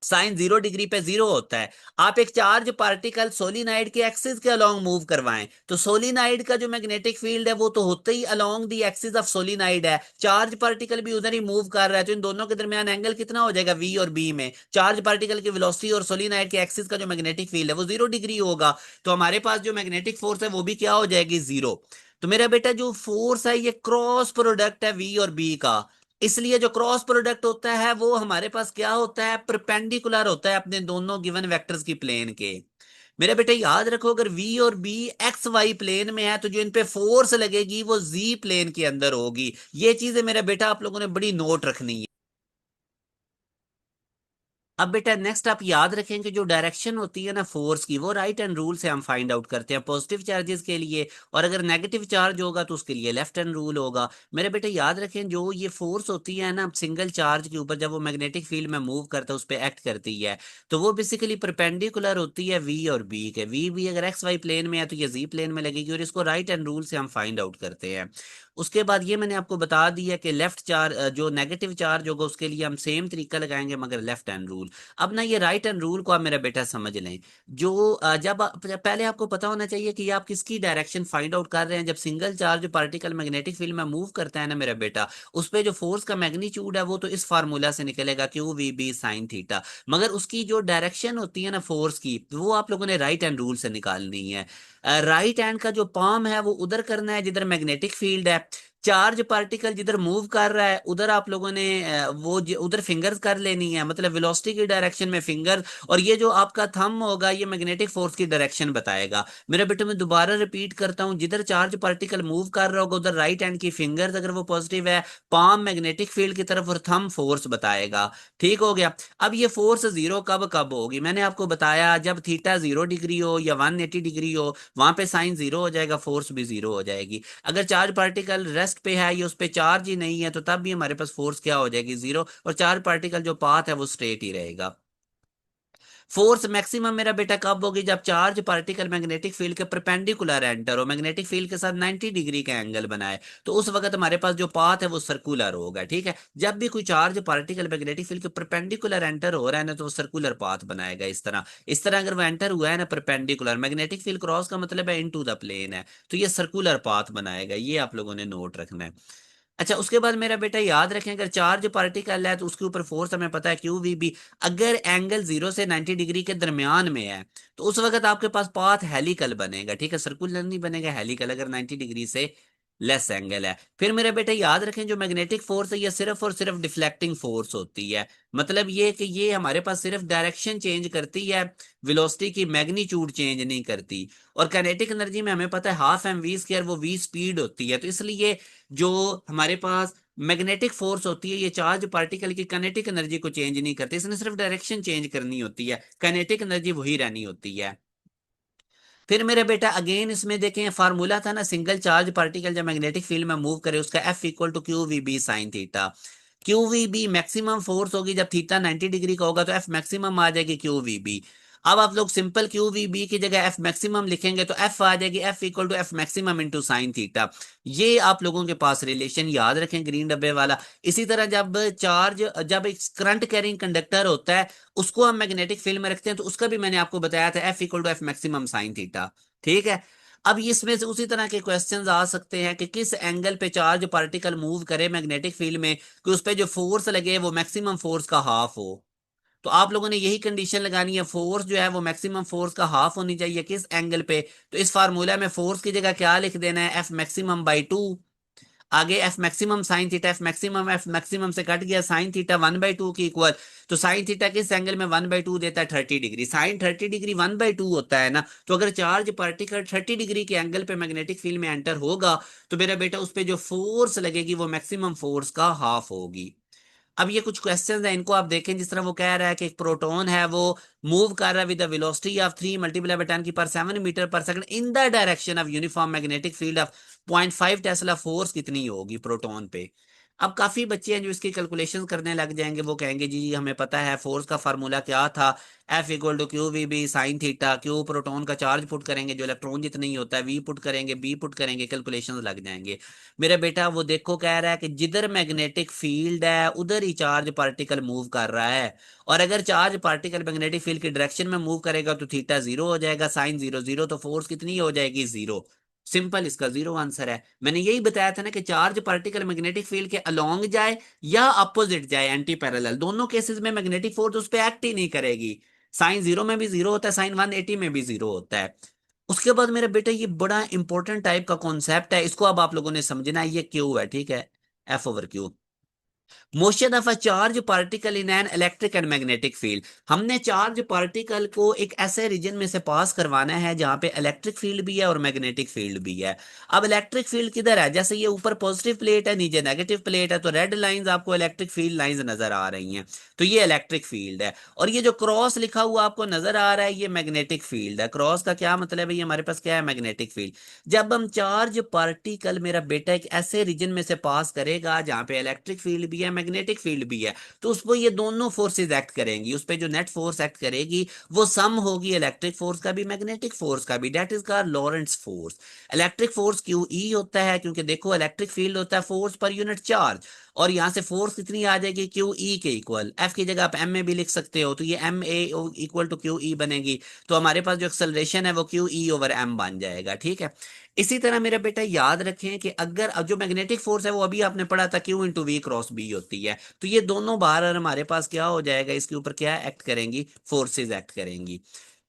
sine 0 degree पे जीरो होता है। आप एक चार्ज पार्टिकल सोलिनाइड के एक्सिस के अलोंग मूव करवाएं, तो सोलिनाइड का जो मैग्नेटिक फील्ड है वो तो होते ही along the axis of solenoid है, चार्ज पार्टिकल भी उधर ही मूव कर रहा है, तो इन दोनों के दरमियान एंगल कितना हो जाएगा, वी और बी में। चार्ज पार्टिकल की वेलोसिटी और सोलिनाइड के एक्सिस का जो मैग्नेटिक फील्ड है वो 0 डिग्री होगा। तो हमारे पास जो मैग्नेटिक फोर्स है वो भी क्या हो जाएगी, जीरो। तो मेरा बेटा जो फोर्स है ये क्रॉस प्रोडक्ट है वी और बी का। इसलिए जो क्रॉस प्रोडक्ट होता है वो हमारे पास क्या होता है, परपेंडिकुलर होता है अपने दोनों गिवन वेक्टर्स की प्लेन के। मेरे बेटे याद रखो, अगर v और b एक्स वाई प्लेन में है तो जो इन पे फोर्स लगेगी वो z प्लेन के अंदर होगी। ये चीजें मेरा बेटा आप लोगों ने बड़ी नोट रखनी है। अब बेटा नेक्स्ट आप याद रखें कि जो डायरेक्शन होती है ना फोर्स की, वो राइट हैंड रूल से हम फाइंड आउट करते हैं पॉजिटिव चार्जेस के लिए, और अगर नेगेटिव चार्ज होगा तो उसके लिए लेफ्ट हैंड रूल होगा। मेरे बेटे याद रखें, जो ये फोर्स होती है ना सिंगल चार्ज के ऊपर, जब वो मैग्नेटिक फील्ड में मूव करता है उस पर एक्ट करती है, तो वो बेसिकली परपेंडिकुलर होती है वी और बी के। वी भी अगर एक्स वाई प्लेन में है तो ये जी प्लेन में लगेगी, और इसको राइट हैंड रूल से हम फाइंड आउट करते हैं। उसके बाद ये मैंने आपको बता दिया कि लेफ्ट चार्ज, जो नेगेटिव चार्ज होगा उसके लिए हम सेम तरीका लगाएंगे मगर लेफ्ट हैंड रूल। अब ना ये राइट हैंड रूल को आप मेरा बेटा समझ लें। जो पहले आपको पता होना चाहिए कि आप किसकी डायरेक्शन फाइंड आउट कर रहे हैं। जब single charge particle magnetic field में मूव करता है ना मेरा बेटा, उस पे जो फोर्स का मैग्नीट्यूड है वो तो इस फार्मूला से निकलेगा, Q V B sine theta. मगर उसकी जो डायरेक्शन होती है ना फोर्स की, वो आप लोगों ने राइट हैंड रूल से निकालनी है। राइट हैंड का जो पाम है वो उधर करना है जिधर मैग्नेटिक फील्ड है। चार्ज पार्टिकल जिधर मूव कर रहा है उधर आप लोगों ने उधर फिंगर्स कर लेनी है, मतलब वेलोसिटी की डायरेक्शन में फिंगर। और ये जो आपका थंब होगा ये मैग्नेटिक फोर्स की डायरेक्शन बताएगा। मेरे बेटे मैं दोबारा रिपीट करता हूं, जिधर चार्ज पार्टिकल मूव कर रहा होगा उधर राइट हैंड की फिंगर्स अगर वो पॉजिटिव है, पाम मैग्नेटिक फील्ड की तरफ, और थंब फोर्स बताएगा। ठीक हो गया। अब ये फोर्स जीरो कब कब होगी, मैंने आपको बताया जब थीटा 0 डिग्री हो या 180 डिग्री हो, वहां पे साइन जीरो हो जाएगा, फोर्स भी जीरो हो जाएगी। अगर चार्ज पार्टिकल रेस्ट पे है या उस पे चार्ज ही नहीं है तो तब भी हमारे पास फोर्स क्या हो जाएगी, जीरो, और चार्ज पार्टिकल जो पाथ है वो स्ट्रेट ही रहेगा। फोर्स मैक्सिमम मेरा बेटा कब होगी, जब चार्ज पार्टिकल मैग्नेटिक फील्ड के परपेंडिकुलर एंटर हो, मैग्नेटिक फील्ड के साथ 90 डिग्री का एंगल बनाए, तो उस वक्त हमारे पास जो पाथ है वो सर्कुलर होगा। ठीक है, जब भी कोई चार्ज पार्टिकल मैग्नेटिक फील्ड के परपेंडिकुलर एंटर हो रहा है ना तो वो सर्कुलर पाथ बनाएगा इस तरह। इस तरह अगर वो एंटर हुआ है ना परपेंडिकुलर, मैग्नेटिक फील्ड क्रॉस का मतलब है इनटू द प्लेन है, तो ये सर्कुलर पाथ बनाएगा। ये आप लोगों ने नोट रखना है। अच्छा, उसके बाद मेरा बेटा याद रखें, अगर चार्ज पार्टिकल है तो उसके ऊपर फोर्स हमें पता है क्यू वी बी। अगर एंगल 0 से 90 डिग्री के दरमियान में है तो उस वक्त आपके पास पाथ हेलिकल बनेगा। ठीक है, सर्कुलर नहीं बनेगा, हेलिकल, अगर 90 डिग्री से लेस एंगल है। फिर मेरे बेटे याद रखें, जो मैग्नेटिक फोर्स है ये सिर्फ और सिर्फ डिफ्लेक्टिंग फोर्स होती है। मतलब ये कि ये हमारे पास सिर्फ डायरेक्शन चेंज करती है, वेलोसिटी की मैग्नीट्यूड चेंज नहीं करती। और काइनेटिक एनर्जी में हमें पता है हाफ एम वी स्क्वायर, वो वी स्पीड होती है। तो इसलिए जो हमारे पास मैग्नेटिक फोर्स होती है ये चार्ज पार्टिकल की काइनेटिक एनर्जी को चेंज नहीं करती, इसने सिर्फ डायरेक्शन चेंज करनी होती है, काइनेटिक एनर्जी वही रहनी होती है। फिर मेरे बेटा अगेन इसमें देखें फार्मूला था ना, सिंगल चार्ज पार्टिकल जब मैग्नेटिक फील्ड में मूव करे उसका F equal to Q V B sine theta. Q V B maximum force होगी जब थीटा 90 डिग्री का होगा, तो एफ मैक्सिमम आ जाएगी क्यू वी बी। अब आप लोग सिंपल क्यू वी बी की जगह एफ मैक्सिमम लिखेंगे तो एफ आ जाएगी F equal to F maximum into sine theta. ये आप लोगों के पास रिलेशन याद रखें, ग्रीन डब्बे वाला। इसी तरह जब एक करंट कैरिंग कंडक्टर होता है उसको हम मैग्नेटिक फील्ड में रखते हैं, तो उसका भी मैंने आपको बताया था F equal to F maximum sine theta. ठीक है। अब इसमें से उसी तरह के क्वेश्चंस आ सकते हैं कि किस एंगल पे चार्ज पार्टिकल मूव करे मैग्नेटिक फील्ड में कि उस पे जो फोर्स लगे वो मैक्सिमम फोर्स का हाफ हो। तो आप लोगों ने यही कंडीशन लगानी है, फोर्स जो है वो मैक्सिमम फोर्स का हाफ होनी चाहिए किस एंगल पे। तो इस फार्मूला में फोर्स की जगह क्या लिख देना है, एफ मैक्सिमम बाई टू। आगे F maximum sine theta, F maximum से कट गया, साइन थीटा 1/2 की इक्वल। तो साइन थीटा किस एंगल में 1/2 देता है, 30 डिग्री। साइन 30 डिग्री 1/2 होता है ना, तो अगर चार्ज पार्टिकल 30 डिग्री के एंगल पे मैग्नेटिक फील्ड में एंटर होगा तो मेरा बेटा उस पे जो फोर्स लगेगी वो मैक्सिमम फोर्स का हाफ होगी। अब ये कुछ क्वेश्चंस हैं, इनको आप देखें। जिस तरह वो कह रहा है कि एक प्रोटॉन है वो मूव कर रहा है with the velocity of 3 multiply by 10 की पर 7 मीटर पर second in the direction of uniform magnetic field of 0.5 Tesla, force कितनी होगी प्रोटॉन पे। अब काफी बच्चे हैं जो इसकी कैलकुलेशन करने लग जाएंगे, वो कहेंगे जी जी हमें पता है फोर्स का फार्मूला क्या था, F equal to Q V B sine theta. Q proton का चार्ज पुट करेंगे जो इलेक्ट्रॉन जितना ही होता है, वी पुट करेंगे बी पुट करेंगे, कैलकुलेशन लग जाएंगे। मेरा बेटा वो देखो कह रहा है कि जिधर मैग्नेटिक फील्ड है उधर ही चार्ज पार्टिकल मूव कर रहा है, और अगर चार्ज पार्टिकल मैग्नेटिक फील्ड की डायरेक्शन में मूव करेगा तो थीटा जीरो हो जाएगा, साइन जीरो जीरो, तो फोर्स कितनी हो जाएगी, जीरो। सिंपल, इसका जीरो आंसर है। मैंने यही बताया था ना कि चार्ज पार्टिकल मैग्नेटिक फील्ड के अलोंग जाए या अपोजिट जाए, एंटी पैरेलल, दोनों केसेस में मैग्नेटिक फोर्स उस पर एक्ट ही नहीं करेगी। साइन जीरो में भी जीरो होता है, साइन 180 में भी जीरो होता है। उसके बाद मेरे बेटे ये बड़ा इंपॉर्टेंट टाइप का कॉन्सेप्ट है, इसको अब आप लोगों ने समझना है, ये क्यू है, ठीक है, F over Q. Motion of a charge particle in an electric and magnetic field. हमने चार्ज पार्टिकल को एक ऐसे रीजन में से पास करवाना है जहां पे इलेक्ट्रिक फील्ड भी है और मैग्नेटिक फील्ड भी है। अब इलेक्ट्रिक फील्ड किधर है, जैसे ये ऊपर पॉजिटिव प्लेट है नीचे नेगेटिव प्लेट है, तो रेड लाइंस आपको इलेक्ट्रिक फील्ड लाइंस नजर आ रही हैं, तो ये इलेक्ट्रिक फील्ड है। और ये जो क्रॉस लिखा हुआ आपको नजर आ रहा है ये मैग्नेटिक फील्ड है। क्रॉस का क्या मतलब है, ये हमारे पास क्या है, मैग्नेटिक फील्ड। जब हम चार्ज पार्टिकल मेरा बेटा एक ऐसे रीजन में से पास करेगा जहां पे इलेक्ट्रिक फील्ड भी है मैग्नेटिक फील्ड भी है, तो उस पर ये दोनों फोर्सेस एक्ट करेंगी। उस पर जो नेट फोर्स एक्ट करेगी वो सम होगी इलेक्ट्रिक फोर्स का भी मैग्नेटिक फोर्स का भी, that is called Lorentz force. Electric force Q E होता है, क्योंकि देखो इलेक्ट्रिक फील्ड होता है फोर्स पर यूनिट चार्ज, और यहां से फोर्स कितनी आ जाएगी, क्यू ई के इक्वल। एफ की जगह आप एम में भी लिख सकते हो, तो ये M A equal to Q E बनेगी। तो हमारे पास जो एक्सेलरेशन है वो क्यू ई ओवर एम बन जाएगा, ठीक है। इसी तरह मेरा बेटा याद रखें कि अगर अब जो मैग्नेटिक फोर्स है वो अभी आपने पढ़ा था Q into V cross B होती है, तो ये दोनों बार हमारे पास क्या हो जाएगा, इसके ऊपर क्या एक्ट करेंगी, फोर्सेस एक्ट करेंगी।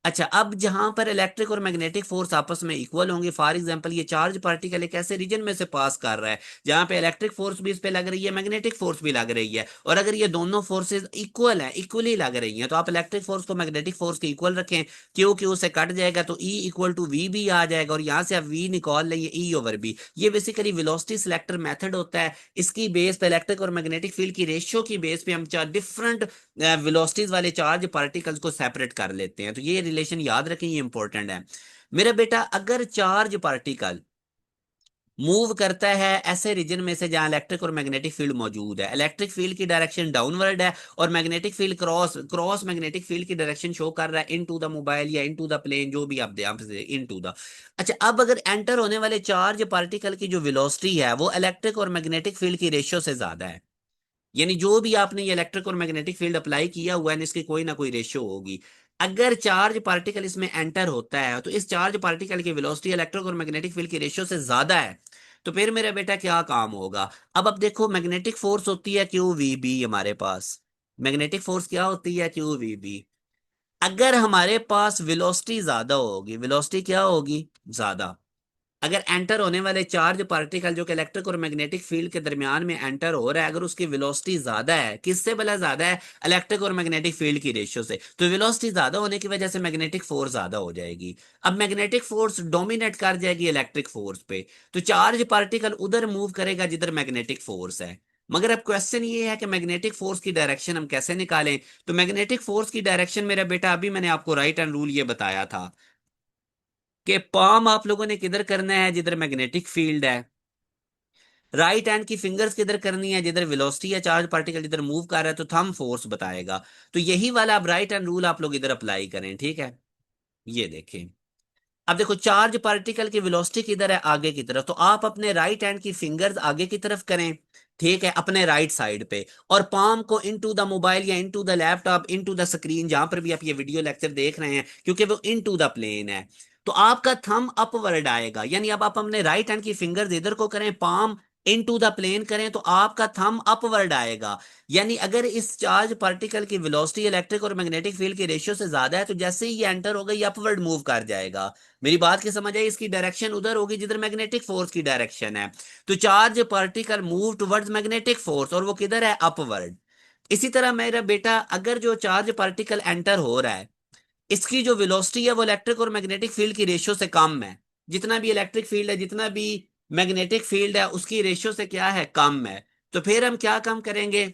अच्छा, अब जहां पर इलेक्ट्रिक और मैग्नेटिक फोर्स आपस में इक्वल होंगे, फॉर एग्जांपल ये चार्ज पार्टिकल एक ऐसे रीजन में से पास कर रहा है जहां पे इलेक्ट्रिक फोर्स भी इस पे लग रही है मैग्नेटिक फोर्स भी लग रही है, और अगर ये दोनों फोर्सेस इक्वल हैं, इक्वली लग रही हैं, तो आप इलेक्ट्रिक फोर्स को मैग्नेटिक फोर्स के इक्वल रखें, क्यू क्यू से कट जाएगा तो ई इक्वल टू वी भी आ जाएगा, और यहां से आप वी निकाल लेंगे ई ओवर बी। ये बेसिकली वेलोसिटी सिलेक्टर मेथड होता है, इसकी बेस पे इलेक्ट्रिक और मैग्नेटिक फील्ड की रेशियो की बेस पे हम चार डिफरेंट वेलोसिटीज वाले चार्ज पार्टिकल्स को सेपरेट कर लेते हैं। तो ये रिलेशन याद रखें, ये इंपॉर्टेंट है। मेरा बेटा अगर चार्ज पार्टिकल मूव करता है ऐसे रीजन में से जहां इलेक्ट्रिक और मैग्नेटिक फील्ड मौजूद है, इलेक्ट्रिक फील्ड की डायरेक्शन डाउनवर्ड है और magnetic field cross cross magnetic field की डायरेक्शन शो कर रहा है इनटू द मोबाइल या इनटू द प्लेन, जो भी आप इनटू द। अच्छा, अब अगर एंटर होने वाले चार्ज पार्टिकल की जो वेलोसिटी है वो इलेक्ट्रिक और मैग्नेटिक फील्ड की रेशियो से ज्यादा है, यानी जो भी आपने ये इलेक्ट्रिक और मैग्नेटिक फील्ड अप्लाई किया हुआ है इसकी कोई ना कोई रेशियो होगी। अगर चार्ज पार्टिकल इसमें एंटर होता है तो इस चार्ज पार्टिकल की वेलोसिटी इलेक्ट्रिक और मैग्नेटिक फील्ड की रेशियो से ज्यादा है, तो फिर मेरा बेटा क्या काम होगा। अब देखो मैग्नेटिक फोर्स होती है क्यू वी बी हमारे पास, मैग्नेटिक फोर्स क्या होती है, क्यू वी बी। अगर हमारे पास वेलोसिटी ज्यादा होगी, वेलोसिटी क्या होगी, ज्यादा, अगर एंटर होने वाले चार्ज पार्टिकल जो कि इलेक्ट्रिक और मैग्नेटिक फील्ड के दरमियान में एंटर हो रहा है, अगर उसकी वेलोसिटी ज्यादा है, किससे भला ज्यादा है, इलेक्ट्रिक और मैग्नेटिक फील्ड की रेशियो से, तो वेलोसिटी ज्यादा होने की वजह से मैग्नेटिक फोर्स ज्यादा हो जाएगी। अब मैग्नेटिक फोर्स डोमिनेट कर जाएगी इलेक्ट्रिक फोर्स पे, तो चार्ज पार्टिकल उधर मूव करेगा जिधर मैग्नेटिक फोर्स है। मगर अब क्वेश्चन ये है कि मैग्नेटिक फोर्स की डायरेक्शन हम कैसे निकालें। तो मैग्नेटिक फोर्स की डायरेक्शन मेरा बेटा अभी मैंने आपको राइट हैंड रूल ये बताया था, कि पाम आप लोगों ने किधर करना है जिधर मैग्नेटिक फील्ड है, राइट हैंड की फिंगर्स किधर करनी है जिधर वेलोसिटी या चार्ज पार्टिकल जिधर मूव कर रहा है, तो थंब फोर्स बताएगा। तो यही वाला आप राइट हैंड रूल आप लोग इधर अप्लाई करें, ठीक है। ये देखें, अब देखो चार्ज पार्टिकल की वेलोसिटी किधर है, आगे की तरफ, तो आप अपने राइट हैंड की फिंगर्स आगे की तरफ करें, ठीक है, अपने राइट साइड पे, और पाम को इनटू द मोबाइल या into the laptop, into the screen, जहां पर भी आप ये वीडियो लेक्चर देख रहे हैं, क्योंकि वो इनटू द प्लेन है, तो आपका थंब अपवर्ड आएगा। यानी अब आप अपने राइट हैंड की फिंगर्स इधर को करें, पाम इनटू द प्लेन करें, तो आपका थंब अपवर्ड आएगा। यानी अगर इस चार्ज पार्टिकल की वेलोसिटी इलेक्ट्रिक और मैग्नेटिक फील्ड की रेशियो से ज्यादा है, तो जैसे ही ये एंटर होगा ये अपवर्ड मूव कर जाएगा। मेरी बात की समझ आई, इसकी डायरेक्शन उधर होगी जिधर मैग्नेटिक फोर्स की डायरेक्शन है। तो charge particle move towards magnetic force, और वो किधर है, अपवर्ड। इसी तरह मेरा बेटा, अगर जो चार्ज पार्टिकल एंटर हो रहा है, इसकी जो वेलोसिटी है वो इलेक्ट्रिक और मैग्नेटिक फील्ड की रेशियो से कम है, जितना भी इलेक्ट्रिक फील्ड है, जितना भी मैग्नेटिक फील्ड है, उसकी रेशियो से क्या है, कम है। तो फिर हम क्या कम करेंगे,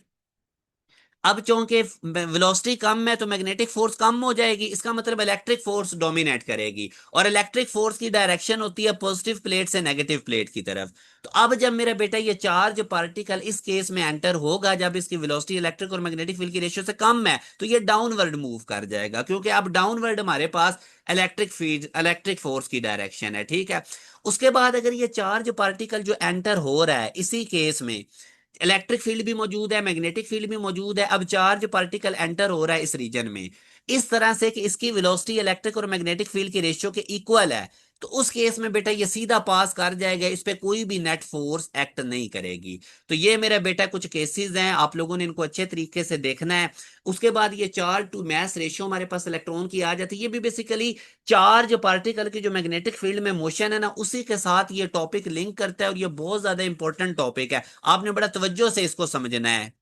अब चूंकि वेलोसिटी कम है तो मैग्नेटिक फोर्स कम हो जाएगी, इसका मतलब इलेक्ट्रिक फोर्स डोमिनेट करेगी, और इलेक्ट्रिक फोर्स की डायरेक्शन होती है पॉजिटिव प्लेट से नेगेटिव प्लेट की तरफ। तो अब जब मेरा बेटा ये चार्ज पार्टिकल इस केस में एंटर होगा, जब इसकी वेलोसिटी इलेक्ट्रिक और मैग्नेटिक फील्ड की रेशियो से कम है, तो ये डाउनवर्ड मूव कर जाएगा, क्योंकि अब डाउनवर्ड हमारे पास इलेक्ट्रिक फील्ड इलेक्ट्रिक फोर्स की डायरेक्शन है, ठीक है। उसके बाद अगर ये चार्ज पार्टिकल जो एंटर हो रहा है, इसी केस में इलेक्ट्रिक फील्ड भी मौजूद है, मैग्नेटिक फील्ड भी मौजूद है, अब चार्ज पार्टिकल एंटर हो रहा है इस रीजन में, इस तरह से कि इसकी वेलोसिटी इलेक्ट्रिक और मैग्नेटिक फील्ड की रेशियो के इक्वल है, तो उस केस में बेटा ये सीधा पास कर जाएगा, इस पे कोई भी नेट फोर्स एक्ट नहीं करेगी। तो ये मेरा बेटा कुछ केसेस हैं, आप लोगों ने इनको अच्छे तरीके से देखना है। उसके बाद ये चार्ज टू मास रेशियो हमारे पास इलेक्ट्रॉन की आ जाती है, ये भी बेसिकली चार्ज पार्टिकल की जो मैग्नेटिक फील्ड में मोशन है ना, उसी के साथ ये टॉपिक लिंक करता है, और ये बहुत ज्यादा इंपॉर्टेंट टॉपिक है, आपने बड़ा तवज्जो से इसको समझना है।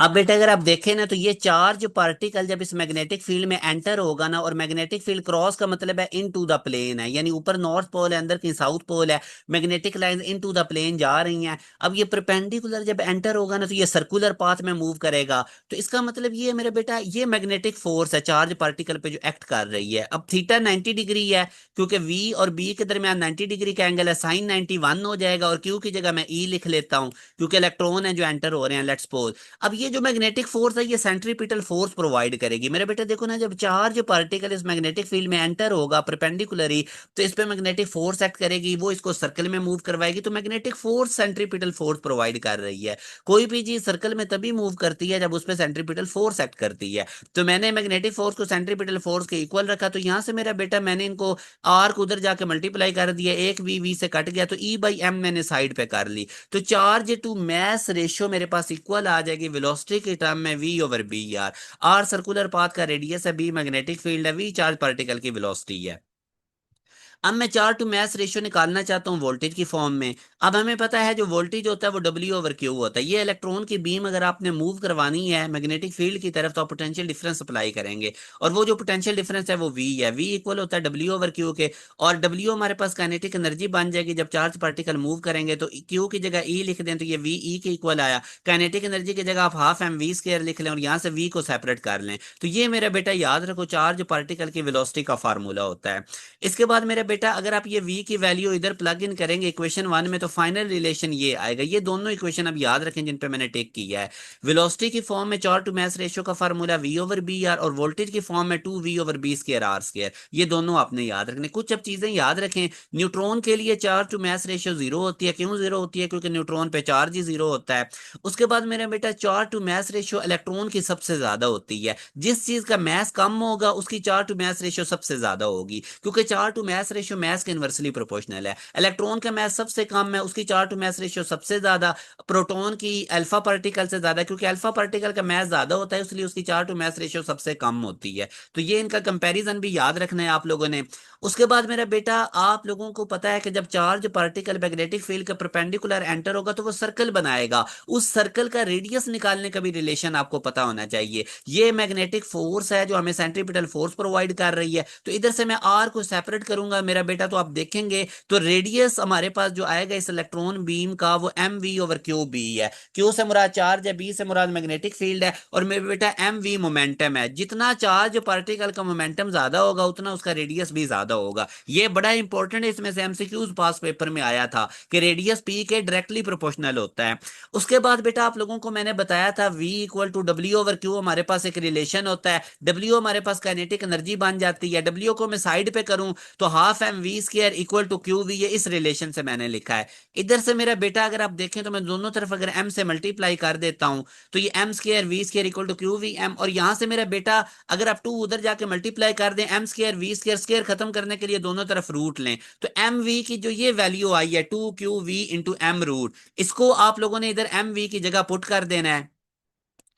अब बेटा अगर आप देखें ना, तो ये चार्ज पार्टिकल जब इस मैग्नेटिक फील्ड में एंटर होगा ना, और मैग्नेटिक फील्ड क्रॉस का मतलब है इन टू द प्लेन है, यानी ऊपर नॉर्थ पोल है, अंदर कहीं साउथ पोल है, magnetic line into the plane जा रही हैं। अब ये परपेंडिकुलर जब एंटर होगा ना, तो ये सर्कुलर पाथ में मूव करेगा। तो इसका मतलब ये है मेरा बेटा, ये मैग्नेटिक फोर्स है चार्ज पार्टिकल पे जो एक्ट कर रही है। अब थीटा 90 डिग्री है, क्योंकि वी और बी के दरमियान 90 डिग्री का एंगल है, साइन 91 हो जाएगा, और क्यू की जगह मैं ई लिख लेता हूँ, क्योंकि इलेक्ट्रॉन है जो एंटर हो रहे हैं, लेट्स सपोज। अब ये जो मैग्नेटिक फोर्स है ये सेंट्रीपिटल फोर्स प्रोवाइड करेगी। मेरे बेटे देखो ना, जब चार्ज पार्टिकल इस मैग्नेटिक फील्ड में एंटर होगा परपेंडिकुलरली, तो इस पे मैग्नेटिक फोर्स एक्ट करेगी, वो इसको सर्कल में मूव करवाएगी, तो magnetic force centripetal force provide कर रही है। कोई भी चीज सर्कल में तभी मूव करती है जब उस पर सेंट्रीपिटल फोर्स एक्ट करती है। तो मैंने मैग्नेटिक फोर्स को सेंट्रीपिटल फोर्स के इक्वल रखा, तो यहां से मेरा बेटा मैंने इनको आर को उधर जाके मल्टीप्लाई कर दिया, एक वी से कट गया, तो ई बाई एम मैंने साइड पे कर ली। तो चार्ज टू मास रेशियो मेरे पास इक्वल आ जाएगी वेलोसिटी के टर्म में V over B R. R circular path का रेडियस है, बी मैग्नेटिक फील्ड है, वी चार्ज पार्टिकल की वेलोसिटी है। अब मैं चार्ज टू मास रेशियो निकालना चाहता हूँ वोल्टेज की फॉर्म में। अब हमें पता है जो वोल्टेज होता है वो डब्ल्यू ओवर क्यू होता है। ये इलेक्ट्रॉन की बीम अगर आपने मूव करवानी है मैग्नेटिक फील्ड की तरफ, तो आप पोटेंशियल डिफरेंस अप्लाई करेंगे, और वो जो पोटेंशियल डिफरेंस है वो वी है, वी इक्वल होता है डब्ल्यू ओवर क्यू के। और डब्ल्यू हमारे पास काइनेटिक एनर्जी बन जाएगी जब चार्ज पार्टिकल मूव करेंगे, तो क्यू की जगह ई लिख दें, तो ये वी ई के इक्वल आया। काइनेटिक एनर्जी की जगह आप हाफ एम वी स्क्वायर लिख लें, और यहाँ से वी को सेपरेट कर लें। तो ये मेरा बेटा याद रखो चार्ज पार्टिकल की वेलोसिटी का फार्मूला होता है। इसके बाद मेरा बेटा अगर आप ये v की वैल्यू इधर प्लग इन करेंगे इक्वेशन वन में, तो फाइनल रिलेशन ये आएगा। ये दोनों इक्वेशन अब याद रखें जिन पे मैंने टेक किया है। वेलोसिटी की फॉर्म में चार्ज टू मास रेशियो का formula v over B R, और वोल्टेज की फॉर्म में 2v over B square R square. ये दोनों आपने याद रखने। कुछ अब चीजें याद रखें, न्यूट्रॉन के लिए charge to mass ratio zero होती है। क्यों जीरो होती है? क्योंकि न्यूट्रॉन पे चार्ज ही जीरो होता है। उसके बाद मेरा बेटा charge to mass ratio electron की सबसे ज्यादा होती है। जिस चीज का मास कम होगा उसकी चार्ज टू मास रेशियो सबसे ज्यादा होगी, क्योंकि चार्ज टू मास रेशियो मास के इनवर्सली प्रोपोर्शनल है। इलेक्ट्रॉन का मास सबसे कम है, उसकी चार्ज टू मास रेशियो सबसे ज्यादा। प्रोटॉन की अल्फा पार्टिकल से ज्यादा, क्योंकि अल्फा पार्टिकल का मास ज्यादा होता है, इसलिए उसकी चार्ज टू मास रेशियो सबसे कम होती है। तो ये इनका कंपैरिजन भी याद रखना है आप लोगों ने। उसके बाद मेरा बेटा आप लोगों को पता है कि जब चार्ज पार्टिकल मैग्नेटिक फील्ड के परपेंडिकुलर एंटर होगा तो वो सर्कल बनाएगा। उस सर्कल का रेडियस निकालने का भी रिलेशन आपको पता होना चाहिए। ये मैग्नेटिक फोर्स है जो हमें सेंट्रीपिटल फोर्स प्रोवाइड कर रही है, तो इधर से मैं आर को सेपरेट करूंगा, मेरा बेटा, तो आप देखेंगे तो रेडियस हमारे पास जो आएगा इस इलेक्ट्रॉन बीम का वो M V over Q B है। क्यू से मुराद चार्ज है, बी से मुराद मैग्नेटिक फील्ड है, और मेरे बेटा एम वी मोमेंटम है। जितना चार्ज पार्टिकल का मोमेंटम ज्यादा होगा उतना उसका रेडियस भी ज्यादा होगा। ये बड़ा इंपॉर्टेंट है, इसमें से एमसीक्यूज पास पेपर में आया था कि रेडियस पी के डायरेक्टली प्रोपोर्शनल होता है। उसके बाद बेटा आप लोगों को मैंने बताया था V equal to W over Q, हमारे पास एक रिलेशन होता है। W हमारे पास काइनेटिक एनर्जी बन जाती है। W को मैं साइड पे करूं तो half M V square equal to Q V, ये इस रिलेशन से मैंने लिखा है। इधर से मेरा बेटा अगर आप देखें तो मैं दोनों तरफ अगर m से मल्टीप्लाई कर देता हूं तो ये M square V square equal to Q V M, और यहां से मेरा बेटा अगर आप 2 उधर जाके मल्टीप्लाई कर दें, M square V square square खत्म करने के लिए दोनों तरफ रूट लें, तो एम वी की जो ये वैल्यू आई है 2 QV इंटू एम रूट, इसको आप लोगों ने इधर एम वी की जगह पुट कर देना है,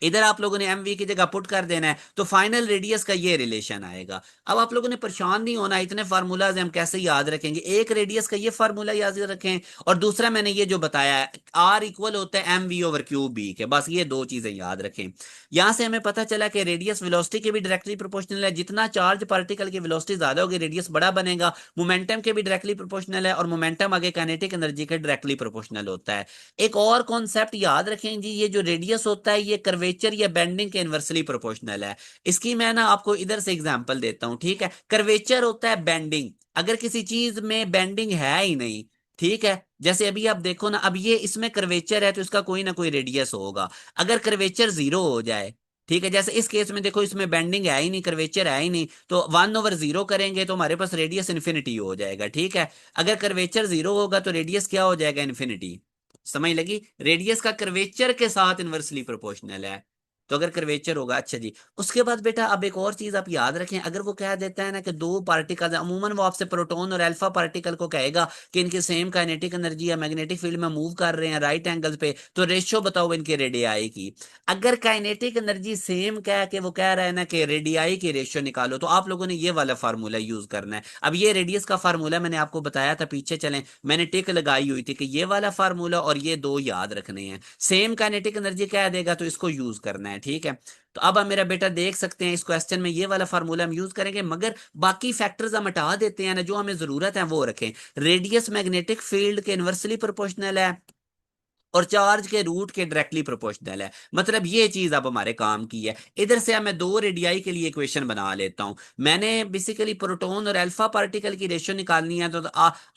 इधर आप लोगों ने एम वी की जगह पुट कर देना है, तो फाइनल रेडियस का ये रिलेशन आएगा। अब आप लोगों ने परेशान नहीं होना, इतने फार्मूलाज हम कैसे याद रखेंगे। एक रेडियस का ये फार्मूला याद रखें, और दूसरा मैंने ये जो बताया है आर इक्वल होता है M V over Q B के, बस ये दो चीजें याद रखें। यहां से हमें पता चला कि रेडियस वेलोसिटी के भी डायरेक्टली प्रोपोर्शनल है। जितना चार्ज पार्टिकल की वेलोसिटी ज्यादा होगी रेडियस बड़ा बनेगा। मोमेंटम के भी डायरेक्टली प्रोपोर्शनल है, और मोमेंटम आगे काइनेटिक एनर्जी के डायरेक्टली प्रोपोर्शनल होता है। एक और कॉन्सेप्ट याद रखें जी, ये जो रेडियस होता है ये कर्वेचर या बेंडिंग के इनवर्सली प्रोपोर्शनल है। इसकी मैं ना आपको इधर से एग्जांपल देता हूं, ठीक है। कर्वेचर होता है बेंडिंग, अगर किसी चीज में बेंडिंग है ही नहीं, ठीक है, जैसे अभी आप देखो ना, अब ये इसमें कर्वेचर है तो इसका कोई ना कोई रेडियस होगा। अगर कर्वेचर जीरो हो जाए, ठीक है, जैसे इस केस में देखो इसमें बेंडिंग है ही नहीं, कर्वेचर है ही नहीं, तो 1/0 करेंगे तो हमारे पास रेडियस इन्फिनिटी हो जाएगा, ठीक है। अगर कर्वेचर जीरो होगा तो रेडियस क्या हो जाएगा, इन्फिनिटी। समझ लगी, रेडियस का कर्वेचर के साथ इनवर्सली प्रोपोर्शनल है, तो अगर कर्वेचर होगा। अच्छा जी, उसके बाद बेटा अब एक और चीज आप याद रखें, अगर वो कह देता है ना कि दो पार्टिकल, अमूमन वो आपसे प्रोटॉन और अल्फा पार्टिकल को कहेगा कि इनके सेम काइनेटिक एनर्जी या मैग्नेटिक फील्ड में मूव कर रहे हैं राइट एंगल पे, तो रेशियो बताओ इनके रेडियाई की। अगर काइनेटिक एनर्जी सेम कह के वो कह रहा है ना कि रेडियाई की रेशियो निकालो, तो आप लोगों ने ये वाला फार्मूला यूज करना है। अब ये रेडियस का फार्मूला मैंने आपको बताया था, पीछे चलें, मैंने टिक लगाई हुई थी कि ये वाला फार्मूला और ये दो याद रखने हैं। सेम काइनेटिक एनर्जी क्या देगा तो इसको यूज करना है, ठीक है। तो अब हम मेरा बेटा देख सकते हैं इस क्वेश्चन में ये वाला फार्मूला हम यूज करेंगे, मगर बाकी फैक्टर्स हम हटा देते हैं ना, जो हमें जरूरत है वो रखें। रेडियस मैग्नेटिक फील्ड के इनवर्सली प्रोपोर्शनल है और चार्ज के रूट के डायरेक्टली प्रोपोर्शनल है, मतलब ये चीज अब हमारे काम की है। इधर से अब मैं दो रेडियाई के लिए इक्वेशन बना लेता हूं। मैंने बेसिकली प्रोटॉन और अल्फा पार्टिकल की रेशियो निकालनी है, तो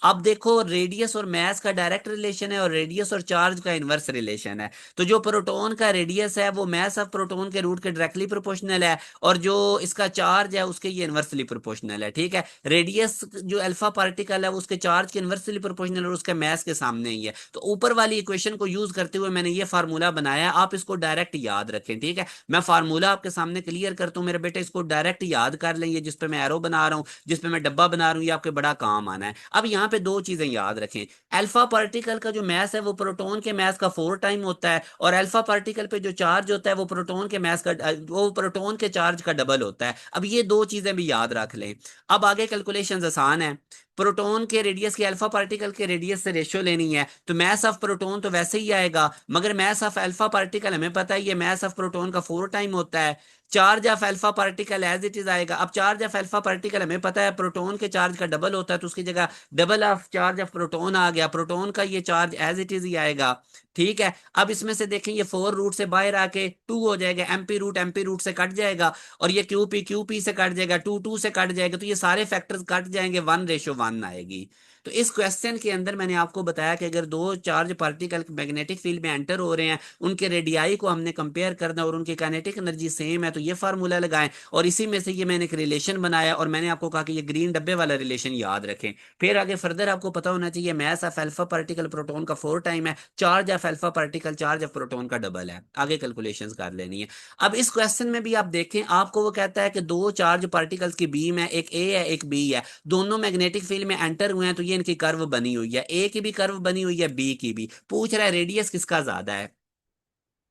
अब देखो रेडियस और मास का डायरेक्ट रिलेशन है और रेडियस और चार्ज का इनवर्स रिलेशन है। तो जो प्रोटॉन का रेडियस है वो मास ऑफ प्रोटॉन के रूट के डायरेक्टली प्रोपोर्शनल है, और जो इसका चार्ज है उसके ये इनवर्सली प्रोपोर्शनल है, ठीक है। रेडियस जो अल्फा पार्टिकल है वो उसके चार्ज के इनवर्सली प्रोपोर्शनल और उसके मास के सामने ही है। तो ऊपर वाली इक्वेशन को यूज करते हुए मैंने ये फार्मूला बनाया, आप इसको डायरेक्ट याद रखें, ठीक है। मैं फार्मूला आपके सामने क्लियर करता हूं मेरे बेटे, इसको डायरेक्ट याद कर लेंगे, जिस पे मैं एरो बना रहा हूं, जिस पे मैं डब्बा बना रहा हूं, ये आपके बड़ा काम आना है। अब यहाँ पे दो चीजें याद रखें, अल्फा पार्टिकल का जो मास है वो प्रोटॉन के मास का 4 टाइम होता है, और अल्फा पार्टिकल पे जो चार्ज होता है वो प्रोटॉन के मास का वो प्रोटॉन के चार्ज का डबल होता है। अब ये दो चीजें भी याद रख लें। अब आगे कैलकुलेशंस आसान है। प्रोटॉन के रेडियस के अल्फा पार्टिकल के रेडियस से रेशियो लेनी है, तो मास ऑफ प्रोटॉन तो वैसे ही आएगा, मगर मास ऑफ अल्फा पार्टिकल हमें पता है ये मास ऑफ प्रोटॉन का 4 टाइम होता है। Charge of alpha particle as it is आएगा। अब चार्ज ऑफ अल्फा पार्टिकल हमें पता है प्रोटॉन के चार्ज का डबल होता है, तो उसकी जगह double of charge of proton आ गया, प्रोटॉन का ये चार्ज एज इट इज ही आएगा, ठीक है। अब इसमें से देखें ये 4 रूट से बाहर आके 2 हो जाएगा, एमपी रूट से कट जाएगा, और ये क्यूपी से कट जाएगा, 2 से कट जाएगा, तो ये सारे फैक्टर्स कट जाएंगे, 1:1 आएगी। तो इस क्वेश्चन के अंदर मैंने आपको बताया कि अगर दो चार्ज पार्टिकल मैग्नेटिक फील्ड में एंटर हो रहे हैं, उनके रेडियाई को हमने कंपेयर करना और उनकी काइनेटिक एनर्जी सेम है, तो ये फार्मूला लगाएं, और इसी में से ये मैंने एक रिलेशन बनाया, और मैंने आपको कहा कि ये ग्रीन डब्बे वाला रिलेशन याद रखें। फिर आगे फर्दर आपको पता होना चाहिए mass of alpha particle proton का 4 टाइम है, charge of alpha particle charge of proton का डबल है। आगे कैलकुलेशंस कर लेनी है। अब इस क्वेश्चन में भी आप देखें, आपको वो कहता है कि दो चार्ज पार्टिकल्स की बीम है, एक ए है एक बी है, दोनों मैग्नेटिक फील्ड में एंटर हुए हैं, तो ये इनकी कर्व बनी हुई है, ए की भी कर्व बनी हुई है, बी की भी। पूछ रहा है रेडियस किसका ज्यादा है,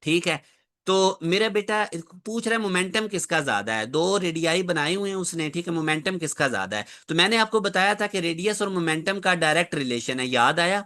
ठीक है। तो मेरा बेटा पूछ रहा है मोमेंटम किसका ज्यादा है, दो रेडियाई बनाए हुए हैं उसने, ठीक है, मोमेंटम किसका ज्यादा है। तो मैंने आपको बताया था कि रेडियस और मोमेंटम का डायरेक्ट रिलेशन है, याद आया।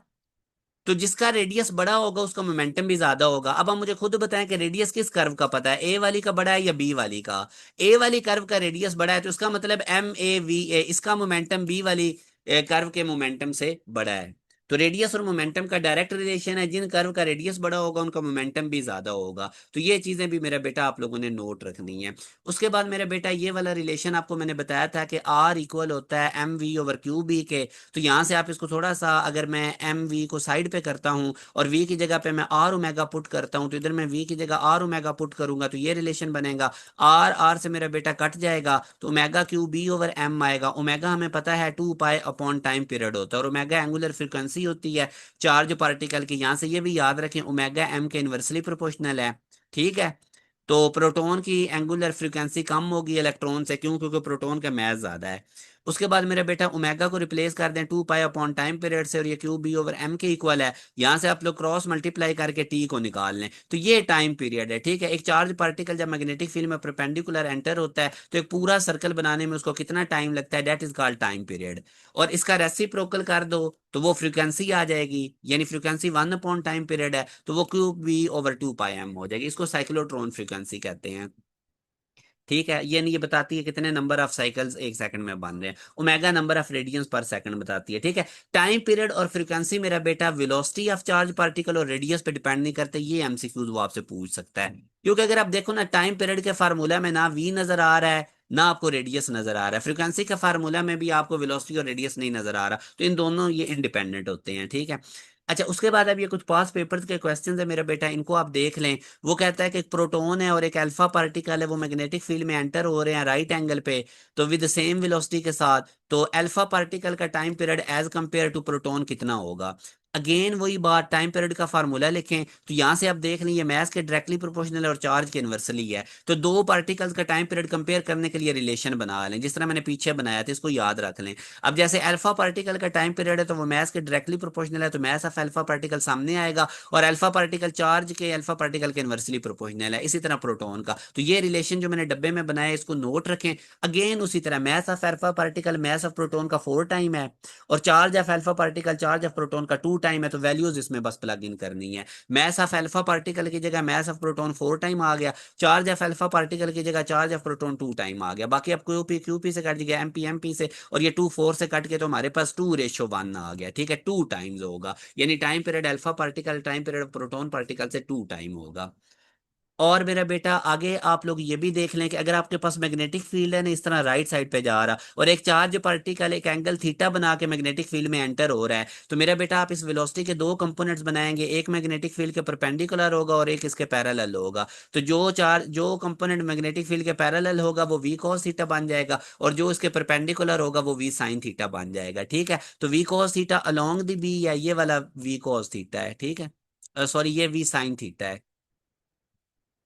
तो जिसका रेडियस बड़ा होगा उसका मोमेंटम भी ज्यादा होगा। अब आप मुझे खुद बताएं कि रेडियस किस कर्व का पता है, ए वाली का बड़ा है या बी वाली का। ए वाली कर्व का रेडियस बड़ा है तो इसका मतलब MAVA, इसका मोमेंटम बी वाली कर्व के मोमेंटम से बड़ा है। तो रेडियस और मोमेंटम का डायरेक्ट रिलेशन है, जिन कर्व का रेडियस बड़ा होगा उनका मोमेंटम भी ज्यादा होगा। तो ये चीजें भी मेरा बेटा आप लोगों ने नोट रखनी है। उसके बाद मेरा बेटा ये वाला रिलेशन आपको मैंने बताया था कि आर इक्वल होता है M V over Q B के। तो यहाँ से आप इसको थोड़ा सा, अगर मैं एम वी को साइड पे करता हूँ और वी की जगह पे मैं आर ओमेगा पुट करता हूँ, तो इधर मैं वी की जगह आर ओमेगा पुट करूंगा तो ये रिलेशन बनेगा। आर आर से मेरा बेटा कट जाएगा तो omega Q B over M आएगा। ओमेगा हमें पता है 2 पाई अपॉन टाइम पीरियड होता है और ओमेगा एंगुलर फ्रीक्वेंसी होती है चार्ज पार्टिकल की। यहां से ये भी याद रखें ओमेगा एम के इनवर्सली प्रोपोर्शनल है। ठीक है। तो प्रोटॉन की एंगुलर फ्रीक्वेंसी कम होगी इलेक्ट्रॉन से, क्यों? क्योंकि प्रोटॉन का मास ज्यादा है। उसके बाद मेरा बेटा ओमेगा को रिप्लेस कर दें 2 पाई अपॉन टाइम पीरियड से और ये क्यू बी ओवर एम के इक्वल है। यहां से आप लोग क्रॉस मल्टीप्लाई करके टी को निकाल लें तो ये टाइम पीरियड है। ठीक है। एक चार्ज पार्टिकल जब मैग्नेटिक फील्ड में परपेंडिकुलर एंटर होता है तो एक पूरा सर्कल बनाने में उसको कितना टाइम लगता है, that is called time period. और इसका रेसिप्रोकल कर दो तो वो फ्रीक्वेंसी आ जाएगी, यानी फ्रीक्वेंसी 1 अपॉन टाइम पीरियड है तो वो क्यूब बी ओवर 2 पाई एम हो जाएगी। इसको साइक्लोट्रॉन फ्रीक्वेंसी कहते हैं। ठीक है। ये नहीं, ये बताती है कितने नंबर ऑफ साइकिल्स एक सेकंड में बन रहे हैं। ओमेगा नंबर ऑफ रेडियंस पर सेकंड बताती है। ठीक है। टाइम पीरियड और फ्रीक्वेंसी मेरा बेटा वेलोसिटी ऑफ चार्ज पार्टिकल और रेडियस पे डिपेंड नहीं करते। ये एमसीक्यूज वो आपसे पूछ सकता है। क्योंकि अगर आप देखो ना टाइम पीरियड के फार्मूला में ना वी नजर आ रहा है ना आपको रेडियस नजर आ रहा है, फ्रीक्वेंसी के फार्मूला में भी आपको वेलोसिटी और रेडियस नहीं नजर आ रहा, तो इन दोनों ये इंडिपेंडेंट होते हैं। ठीक है। अच्छा, उसके बाद अब ये कुछ पास पेपर्स के क्वेश्चंस है मेरा बेटा, इनको आप देख लें। वो कहता है कि एक प्रोटॉन है और एक अल्फा पार्टिकल है, वो मैग्नेटिक फील्ड में एंटर हो रहे हैं राइट एंगल पे, तो विद सेम वेलोसिटी के साथ। तो अल्फा पार्टिकल का time period as compare to proton कितना होगा? अगेन वही बात, टाइम पीरियड का फार्मूला लिखें तो यहां से आप देख लें ये मैथ के डायरेक्टली प्रोपोर्शनल है और चार्ज के इनवर्सली है। तो दो पार्टिकल्स का टाइम पीरियड कंपेयर करने के लिए रिलेशन बना लें जिस तरह मैंने पीछे बनाया था, इसको याद रख लें। अब जैसे अल्फा पार्टिकल का टाइम पीरियड है तो वो मैथ के डायरेक्टली प्रोपोर्शनल है, तो मैथ ऑफ अल्फा पार्टिकल सामने आएगा। और अल्फा पार्टिकल चार्ज के अल्फा पार्टिकल के इनवर्सली प्रोपोर्शनल है। इसी तरह प्रोटॉन का, तो ये रिलेशन जो मैंने डब्बे में बनाया इसको नोट रखें। अगेन उसी तरह math of alpha particle math of proton का 4 टाइम है और charge of alpha particle charge of proton का 2 टाइम है। तो वैल्यूज इसमें बस प्लग इन करनी है। मैथ ऑफ अल्फा पार्टिकल की जगह मैथ ऑफ प्रोटॉन 4 टाइम आ गया, चार्ज ऑफ अल्फा पार्टिकल की जगह चार्ज ऑफ प्रोटॉन 2 टाइम आ गया। बाकी आप क्यूपी से काट दिया, एमपी से, और ये 2 4 से कट के तो हमारे पास 2:1 आ गया। ठीक है। 2 टाइम्स होगा, यानी time period alpha particle time period proton particle से 2 टाइम होगा। और मेरा बेटा आगे आप लोग ये भी देख लें कि अगर आपके पास मैग्नेटिक फील्ड है ना इस तरह राइट साइड पे जा रहा और एक चार्ज पार्टिकल एक एंगल थीटा बना के मैग्नेटिक फील्ड में एंटर हो रहा है, तो मेरा बेटा आप इस वेलोसिटी के दो कंपोनेंट्स बनाएंगे, एक मैग्नेटिक फील्ड के परपेंडिकुलर होगा और एक इसके पैरेलल होगा। तो जो कंपोनेंट मैग्नेटिक फील्ड के पैरेलल होगा वो वी कॉस थीटा बन जाएगा और जो इसके परपेंडिकुलर होगा वो वी साइन थीटा बन जाएगा। ठीक है। तो V cos theta along the B या ये वाला वी कॉस थीटा है। ठीक है। सॉरी, ये वी साइन थीटा है।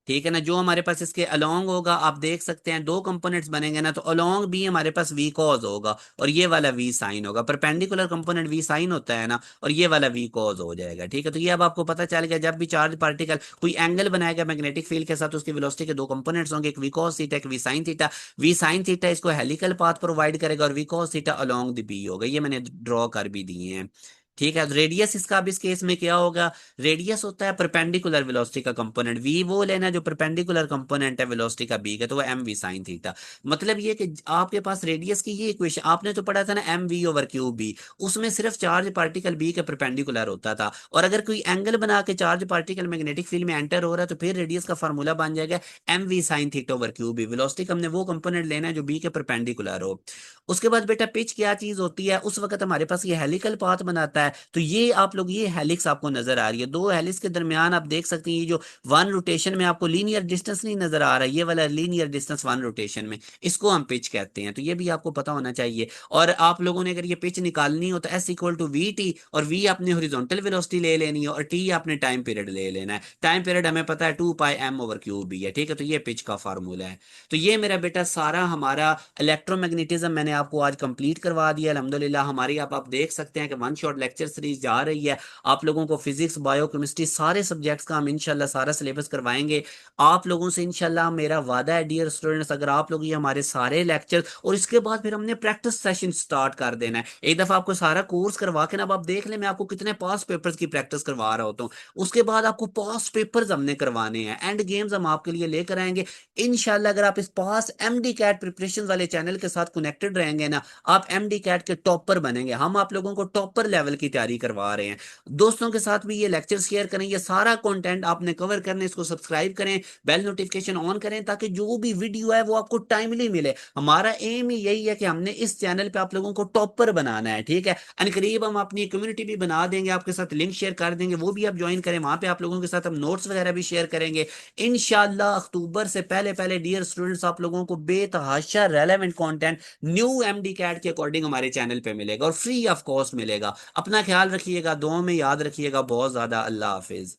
ठीक है ना। जो हमारे पास इसके अलोंग होगा आप देख सकते हैं दो कंपोनेंट्स बनेंगे ना, तो अलोंग भी हमारे पास वी कॉज होगा और ये वाला वी साइन होगा। परपेंडिकुलर कंपोनेंट वी साइन होता है ना, और ये वाला वी कॉज हो जाएगा। ठीक है। तो ये अब आपको पता चल गया, जब भी चार्ज पार्टिकल कोई एंगल बनाएगा मैग्नेटिक फील्ड के साथ उसकी वेलोसिटी के दो कंपोनेंट्स होंगे, एक वी कॉस थीटा एक V sine theta. V sine theta इसको हेलिकल पाथ प्रोवाइड करेगा और V cos theta along the B होगा। ये मैंने ड्रॉ कर भी दिए हैं। ठीक है। रेडियस इसका अब इस केस में क्या होगा? रेडियस होता है परपेंडिकुलर वेलोसिटी का कंपोनेंट, वी वो लेना जो परपेंडिकुलर कंपोनेंट है वेलोसिटी का बी का, तो वो एम वी साइन थीटा। मतलब ये कि आपके पास रेडियस की ये इक्वेशन आपने तो पढ़ा था ना, M V over Q B, उसमें सिर्फ चार्ज पार्टिकल बी के परपेंडिकुलर होता था। और अगर कोई एंगल बना के चार्ज पार्टिकल मैग्नेटिक फील्ड में एंटर हो रहा है तो फिर रेडियस का फार्मूला बन जाएगा M V sine theta over Q B. Velocity हमने वो कंपोनेंट लेना है जो बी के परपेंडिकुलर हो। उसके बाद बेटा पिच क्या चीज होती है? उस वक्त हमारे पास ये हेलिकल पाथ बनाता है। तो ये आप लोग, ये हेलिक्स आपको नजर आ रही है, दो हेलिक्स के दरमियान आप देख सकते हैं ये जो वन रोटेशन में आपको लीनियर डिस्टेंस नहीं नजर आ रहा है, ये वाला लीनियर डिस्टेंस वन रोटेशन में, इसको हम पिच कहते हैं। तो ये भी आपको पता होना चाहिए। और आप लोगों ने अगर ये पिच निकालनी हो तो S equal to V T, और वी आपने हॉरिजॉन्टल वेलोसिटी ले लेनी है और टी आपने टाइम पीरियड ले लेना है। टाइम पीरियड हमें पता है 2 पाई एम ओवर क्यूब भी है। ठीक है। तो ये पिच का फार्मूला है। तो ये मेरा बेटा सारा हमारा इलेक्ट्रोमैग्नेटिज्म मैंने आपको आज कंप्लीट करवा दिया अल्हम्दुलिल्लाह। हमारी आप देख सकते हैं कि वन शॉट लेक्चर सीरीज जा रही है। आप लोगों को फिजिक्स बायो केमिस्ट्री सारे सब्जेक्ट्स का हम इंशाल्लाह सारा सिलेबस करवाएंगे। आप लोगों से इंशाल्लाह मेरा वादा है डियर स्टूडेंट्स, अगर आप लोग ये हमारे सारे लेक्चर और इसके बाद फिर हमने प्रैक्टिस सेशन स्टार्ट कर देना है। एक दफा आपको सारा कोर्स करवा के ना, अब आप देख लें मैं आपको कितने पास पेपर्स की प्रैक्टिस करवा रहा होता हूँ। उसके बाद आपको पास पेपर्स हमने करवाने हैं, एंड गेम्स हम आपके लिए लेकर आएंगे इंशाल्लाह। अगर आप इस पास एमडी कैट प्रिपरेशन वाले चैनल के साथ कनेक्टेड रहें रहेंगे ना, आप एमडी कैट के टॉपर बनेंगे। हम आप लोगों को टॉपर लेवल की तैयारी करवा रहे हैं। दोस्तों के साथ भी ये लेक्चर शेयर करें, ये सारा कंटेंट आपने कवर करने, इसको सब्सक्राइब करें, बेल नोटिफिकेशन ऑन करें, ताकि जो भी वीडियो है वो आपको टाइमली मिले। हमारा एम ही यही है कि हमने इस चैनल पे आप लोगों को टॉपर बनाना है, ठीक है। एंड करीब हम अपनी कम्युनिटी भी बना देंगे, आपके साथ लिंक शेयर कर देंगे, वो भी आप ज्वाइन करें। वहां पे आप लोगों के साथ हम नोट्स वगैरह भी शेयर करेंगे इंशाल्लाह। अक्टूबर से पहले पहले डियर स्टूडेंट्स आप लोगों को बेतहाशा relevant content new MDCAT के अकॉर्डिंग हमारे चैनल पे मिलेगा और फ्री ऑफ कॉस्ट मिलेगा। अपना ख्याल रखिएगा, दुआ में याद रखिएगा बहुत ज्यादा। अल्लाह हाफिज।